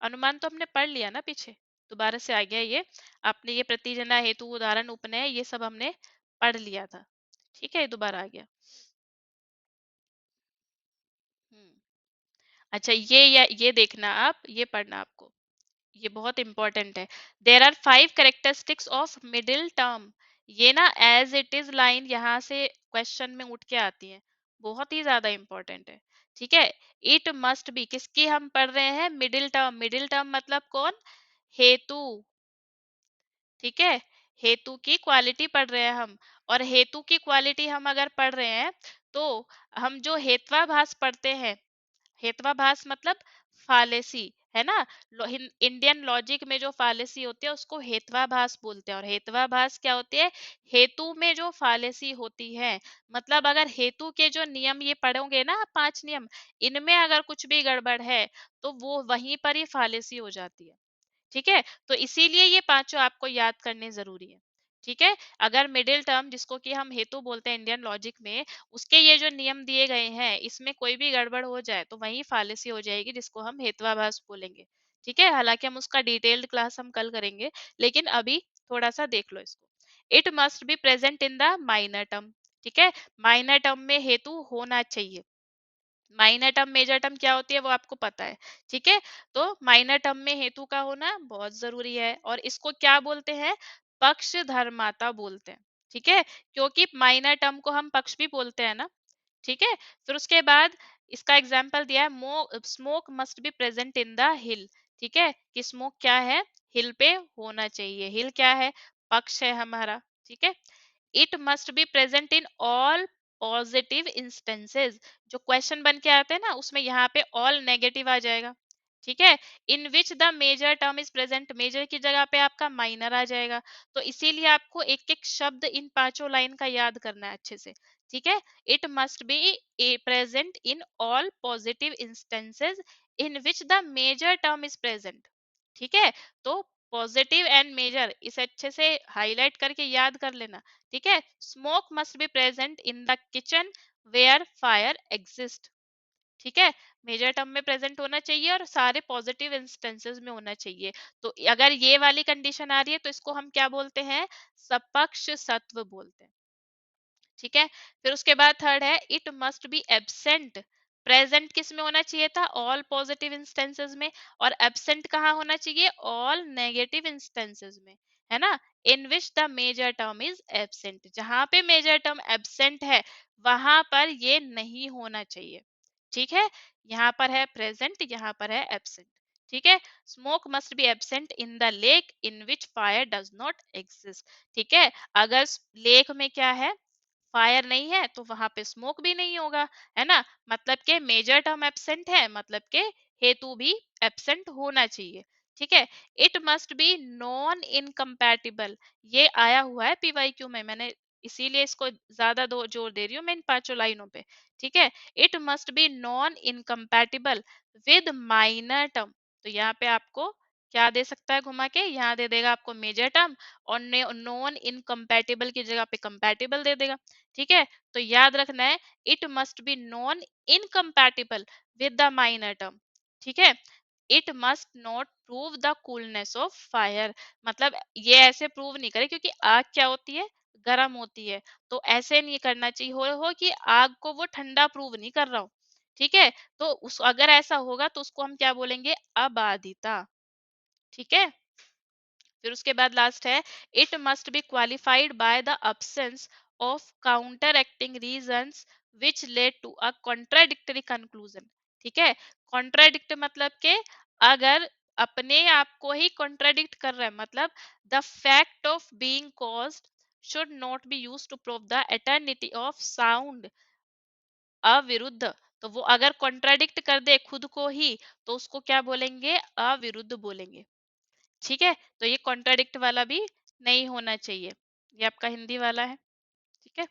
अनुमान तो हमने पढ़ लिया ना पीछे, दोबारा से आ गया ये, आपने ये प्रतिजना हेतु उदाहरण उपनय ये सब हमने पढ़ लिया था। ठीक है, दोबारा आ गया। हम्म, अच्छा ये देखना आप, ये पढ़ना आपको, ये बहुत इंपॉर्टेंट है। There are 5 characteristics of middle term. ये ना एज इट इज लाइन यहाँ से क्वेश्चन में उठ के आती है, बहुत ही ज्यादा इंपॉर्टेंट है। ठीक है, इट मस्ट बी, किसकी हम पढ़ रहे हैं, मिडिल टर्म। मिडिल टर्म मतलब कौन, हेतु। ठीक है, हेतु की क्वालिटी पढ़ रहे हैं हम, और हेतु की क्वालिटी हम अगर पढ़ रहे हैं तो हम जो हेत्वाभास पढ़ते हैं, हेत्वाभास मतलब फालेसी, है ना। इंडियन लॉजिक में जो फालेसी होती है उसको हेत्वाभास बोलते हैं। और हेत्वाभास क्या होती है, हेतु में जो फालेसी होती है, मतलब अगर हेतु के जो नियम ये पढ़ोगे ना आप, 5 नियम, इनमें अगर कुछ भी गड़बड़ है तो वो वहीं पर ही फालेसी हो जाती है। ठीक है, तो इसीलिए ये पांचों आपको याद करने जरूरी है। ठीक है, अगर मिडिल टर्म जिसको कि हम हेतु बोलते हैं इंडियन लॉजिक में, उसके ये जो नियम दिए गए हैं इसमें कोई भी गड़बड़ हो जाए तो वही फालेसी हो जाएगी, जिसको हम हेत्वाभास बोलेंगे। ठीक है, हालांकि हम उसका डिटेल्ड क्लास हम कल करेंगे, लेकिन अभी थोड़ा सा देख लो इसको। It must be present in the minor term. ठीक है, माइनर टर्म में हेतु होना चाहिए। माइनर टर्म मेजर टर्म क्या होती है वो आपको पता है। ठीक है, तो माइनर टर्म में हेतु का होना बहुत जरूरी है, और इसको क्या बोलते हैं, पक्ष धर्माता बोलते हैं। ठीक है, क्योंकि माइनर टर्म को हम पक्ष भी बोलते हैं ना। ठीक है, फिर उसके बाद इसका एग्जाम्पल दिया है, smoke must be present in the हिल। ठीक है, कि स्मोक क्या है, हिल पे होना चाहिए। हिल क्या है, पक्ष है हमारा। ठीक है, it must be present in all positive instances. जो क्वेश्चन बन के आते हैं ना उसमें यहाँ पे ऑल नेगेटिव आ जाएगा। ठीक है, in which the major term is present, major की जगह पे आपका माइनर आ जाएगा। तो इसीलिए आपको एक एक शब्द इन पांचों लाइन का याद करना है अच्छे से। ठीक है, it must be a present in all positive instances in which the major term is present. ठीक है, तो पॉजिटिव एंड मेजर इसे अच्छे से हाईलाइट करके याद कर लेना। ठीक है, smoke must be present in the kitchen where fire exist. ठीक है, मेजर टर्म में प्रेजेंट होना चाहिए और सारे पॉजिटिव इंस्टेंसेस में होना चाहिए। तो अगर ये वाली कंडीशन आ रही है तो इसको हम क्या बोलते हैं, सपक्ष सत्व बोलते हैं। ठीक है। फिर उसके बाद थर्ड है it must B absent. Present किस में होना चाहिए था? ऑल पॉजिटिव इंस्टेंसेस में। और एब्सेंट कहाँ होना चाहिए? ऑल नेगेटिव इंस्टेंसेस में, है ना। In which the major term is absent, जहां पे मेजर टर्म एब्सेंट है वहां पर ये नहीं होना चाहिए। ठीक है। यहाँ पर है प्रेजेंट, यहाँ पर है एब्सेंट। ठीक है। Smoke must B absent in the lake in which fire does not exist. ठीक है। अगर लेक में क्या है? फायर नहीं है तो वहां पे स्मोक भी नहीं होगा, है ना। मतलब के मेजर टर्म एब्सेंट है, मतलब के हेतु भी एब्सेंट होना चाहिए। ठीक है। It must B non incompatible, ये आया हुआ है पीवाईक्यू में, मैंने इसीलिए इसको ज्यादा दो जोर दे रही हूँ मैं इन पांचों लाइनों पे। ठीक है। It must B non incompatible with minor term. तो यहाँ पे आपको क्या दे सकता है घुमा के? यहाँ दे देगा आपको मेजर टर्म, और नॉन इनकम्पैटिबल की जगह पे कंपैटिबल दे देगा। ठीक है। तो याद रखना है it must B non incompatible with the minor term. ठीक है। It must not prove the coolness of fire, मतलब ये ऐसे प्रूव नहीं करे, क्योंकि आग क्या होती है? गर्म होती है। तो ऐसे नहीं करना चाहिए हो कि आग को वो ठंडा प्रूव नहीं कर रहा हो। ठीक है। तो उस अगर ऐसा होगा तो उसको हम क्या बोलेंगे? अबाधिता। ठीक है। फिर उसके बाद लास्ट है it must be qualified by the absence of counteracting reasons which led to a contradictory conclusion. ठीक है। कॉन्ट्राडिक्ट मतलब के अगर अपने आप को ही कॉन्ट्राडिक्ट कर रहा है, मतलब the fact of being caused should not be used to prove the eternity of sound, अविरुद्ध। तो वो अगर कॉन्ट्राडिक्ट कर दे खुद को ही तो उसको क्या बोलेंगे? अविरुद्ध बोलेंगे। ठीक है। तो ये कॉन्ट्राडिक्ट वाला भी नहीं होना चाहिए, ये आपका हिंदी वाला है। ठीक है।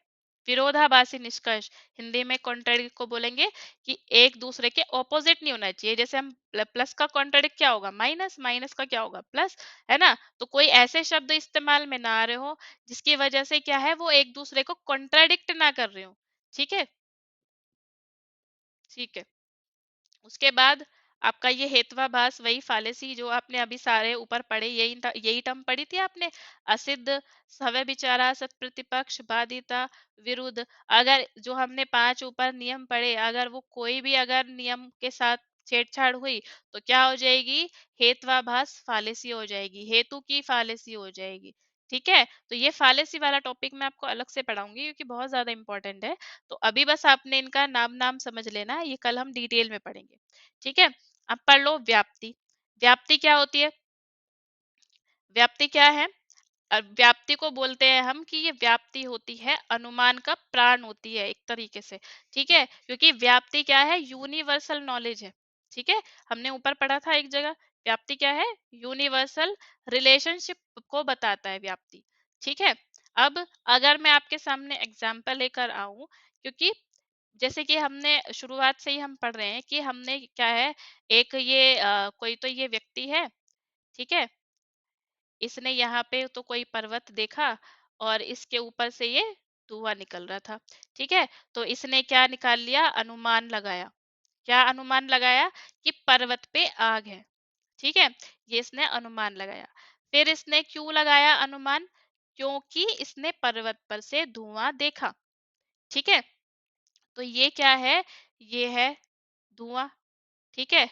विरोधाभासी निष्कर्ष, हिंदी में कॉन्ट्राडिक्ट को बोलेंगे कि एक दूसरे के ऑपोजिट नहीं होना चाहिए। जैसे हम प्लस का कॉन्ट्राडिक्ट क्या होगा? माइनस, माइनस का क्या होगा? प्लस, है ना। तो कोई ऐसे शब्द इस्तेमाल में ना आ रहे हो जिसकी वजह से क्या है? वो एक दूसरे को कॉन्ट्राडिक्ट ना कर रहे हो। ठीक है। ठीक है। उसके बाद आपका ये हेत्वाभास, वही फालेसी जो आपने अभी सारे ऊपर पढ़े, यही टर्म पढ़ी थी आपने। असिद्ध, सवय विचारा, सत्प्रतिपक्ष, बाधिता, विरुद्ध। अगर जो हमने 5 ऊपर नियम पढ़े, अगर वो कोई भी अगर नियम के साथ छेड़छाड़ हुई तो क्या हो जाएगी? हेत्वाभास फालेसी हो जाएगी, हेतु की फालेसी हो जाएगी। ठीक है। तो ये फालेसी वाला टॉपिक मैं आपको अलग से पढ़ाऊंगी क्योंकि बहुत ज्यादा इंपॉर्टेंट है। तो अभी बस आपने इनका नाम नाम समझ लेना है, ये कल हम डिटेल में पढ़ेंगे। ठीक है। अब पढ़ लो व्याप्ति। व्याप्ति क्या होती है? व्याप्ति क्या है? व्याप्ति को बोलते हैं हम कि ये व्याप्ति होती है, अनुमान का प्राण होती है एक तरीके से। ठीक है। क्योंकि व्याप्ति क्या है? यूनिवर्सल नॉलेज है। ठीक है। हमने ऊपर पढ़ा था एक जगह, व्याप्ति क्या है? यूनिवर्सल रिलेशनशिप को बताता है व्याप्ति। ठीक है। अब अगर मैं आपके सामने एग्जाम्पल लेकर आऊं, क्योंकि जैसे कि हमने शुरुआत से ही हम पढ़ रहे हैं कि हमने क्या है, एक ये कोई तो ये व्यक्ति है। ठीक है। इसने यहाँ पे तो कोई पर्वत देखा और इसके ऊपर से ये धुआं निकल रहा था। ठीक है। तो इसने क्या निकाल लिया? अनुमान लगाया। क्या अनुमान लगाया? कि पर्वत पे आग है। ठीक है। ये इसने अनुमान लगाया। फिर इसने क्यों लगाया अनुमान? क्योंकि इसने पर्वत पर से धुआं देखा। ठीक है। तो ये क्या है? ये है धुआं। ठीक है।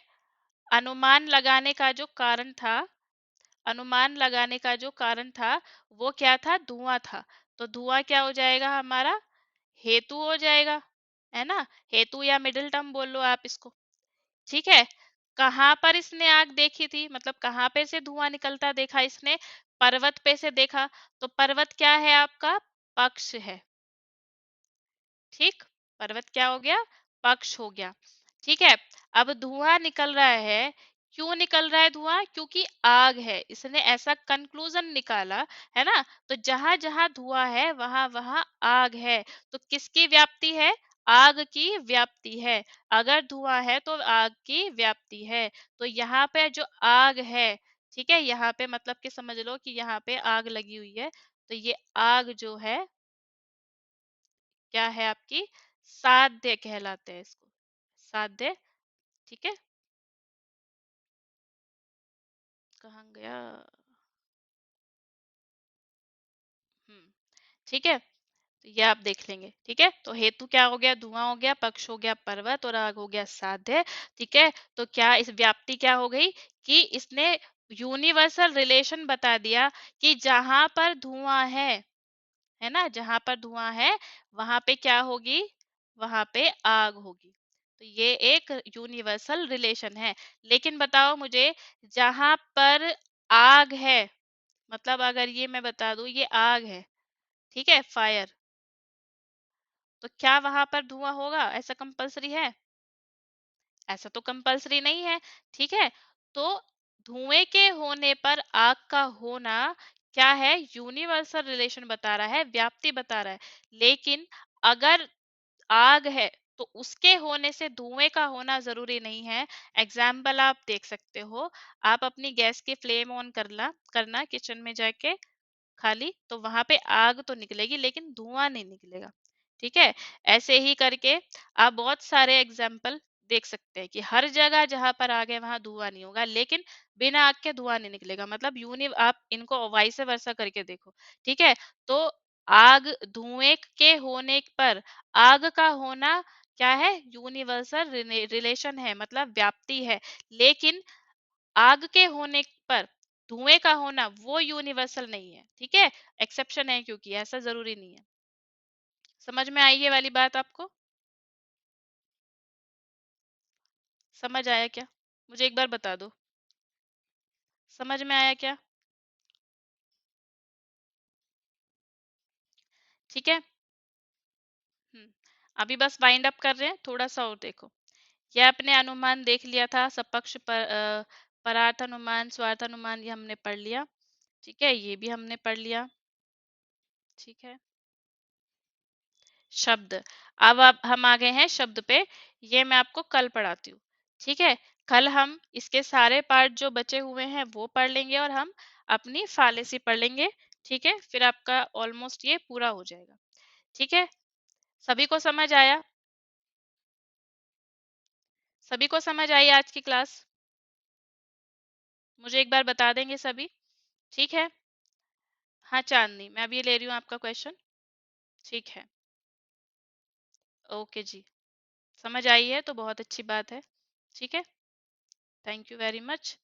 अनुमान लगाने का जो कारण था, अनुमान लगाने का जो कारण था वो क्या था? धुआं था। तो धुआं क्या हो जाएगा हमारा? हेतु हो जाएगा, है ना। हेतु या मिडिल टर्म बोल लो आप इसको। ठीक है। कहाँ पर इसने आग देखी थी, मतलब कहाँ पे से धुआं निकलता देखा इसने? पर्वत पे से देखा। तो पर्वत क्या है आपका? पक्ष है। ठीक। पर्वत क्या हो गया? पक्ष हो गया। ठीक है। अब धुआं निकल रहा है, क्यों निकल रहा है धुआं? क्योंकि आग है, इसने ऐसा कंक्लूजन निकाला, है ना। तो जहां जहां धुआं है वहां वहां आग है। तो किसकी व्याप्ति है? आग की व्याप्ति है। अगर धुआं है तो आग की व्याप्ति है। तो यहाँ पे जो आग है, ठीक है, यहाँ पे मतलब कि समझ लो कि यहाँ पे आग लगी हुई है। तो ये आग जो है क्या है आपकी? साध्य कहलाते हैं इसको, साध्य। ठीक है। कहाँ गया? हम्म। ठीक है। तो ये आप देख लेंगे। ठीक है, तो हेतु क्या हो गया, धुआं हो गया, पक्ष हो गया पर्वत, और आग हो गया साध्य। ठीक है, तो क्या इस व्याप्ति क्या हो गई कि इसने यूनिवर्सल रिलेशन बता दिया कि जहां पर धुआं है ना, जहां पर धुआं है वहां पे क्या होगी, वहां पे आग होगी। तो ये एक यूनिवर्सल रिलेशन है। लेकिन बताओ मुझे, जहां पर आग है, मतलब अगर ये मैं बता दूं ये आग है, ठीक है, फायर, तो क्या वहां पर धुआं होगा, ऐसा कंपलसरी है? ऐसा तो कंपलसरी नहीं है। ठीक है, तो धुएं के होने पर आग का होना क्या है, यूनिवर्सल रिलेशन बता रहा है, व्याप्ति बता रहा है। लेकिन अगर आग है तो उसके होने से धुएं का होना जरूरी नहीं है। एग्जाम्पल आप देख सकते हो, आप अपनी गैस की फ्लेम ऑन करना किचन में जाके खाली, तो वहां पे आग तो निकलेगी लेकिन धुआं नहीं निकलेगा। ठीक है, ऐसे ही करके आप बहुत सारे एग्जाम्पल देख सकते हैं कि हर जगह जहां पर आग है वहां धुआं नहीं होगा, लेकिन बिना आग के धुआं नहीं निकलेगा। मतलब आप इनको वाइस वर्सा करके देखो। ठीक है, तो आग, धुएं के होने पर आग का होना क्या है, यूनिवर्सल रिलेशन है, मतलब व्याप्ति है। लेकिन आग के होने पर धुएं का होना वो यूनिवर्सल नहीं है। ठीक है, एक्सेप्शन है, क्योंकि ऐसा जरूरी नहीं है। समझ में आई ये वाली बात आपको? समझ आया क्या? मुझे एक बार बता दो, समझ में आया क्या? ठीक है। अभी बस वाइंड अप कर रहे हैं, थोड़ा सा और देखो। यह अपने अनुमान देख लिया था, सपक्ष परार्थ अनुमान, स्वार्थ अनुमान, ये हमने पढ़ लिया। ठीक है, ये भी हमने पढ़ लिया। ठीक है, शब्द, अब हम आ गए हैं शब्द पे। ये मैं आपको कल पढ़ाती हूँ। ठीक है, कल हम इसके सारे पार्ट जो बचे हुए हैं वो पढ़ लेंगे, और हम अपनी फालेसी पढ़ लेंगे। ठीक है, फिर आपका ऑलमोस्ट ये पूरा हो जाएगा। ठीक है, सभी को समझ आया? सभी को समझ आई आज की क्लास? मुझे एक बार बता देंगे सभी? ठीक है। हाँ चांदनी, मैं अभी ले रही हूँ आपका क्वेश्चन। ठीक है, ओके जी, समझ आई है तो बहुत अच्छी बात है। ठीक है, थैंक यू वेरी मच।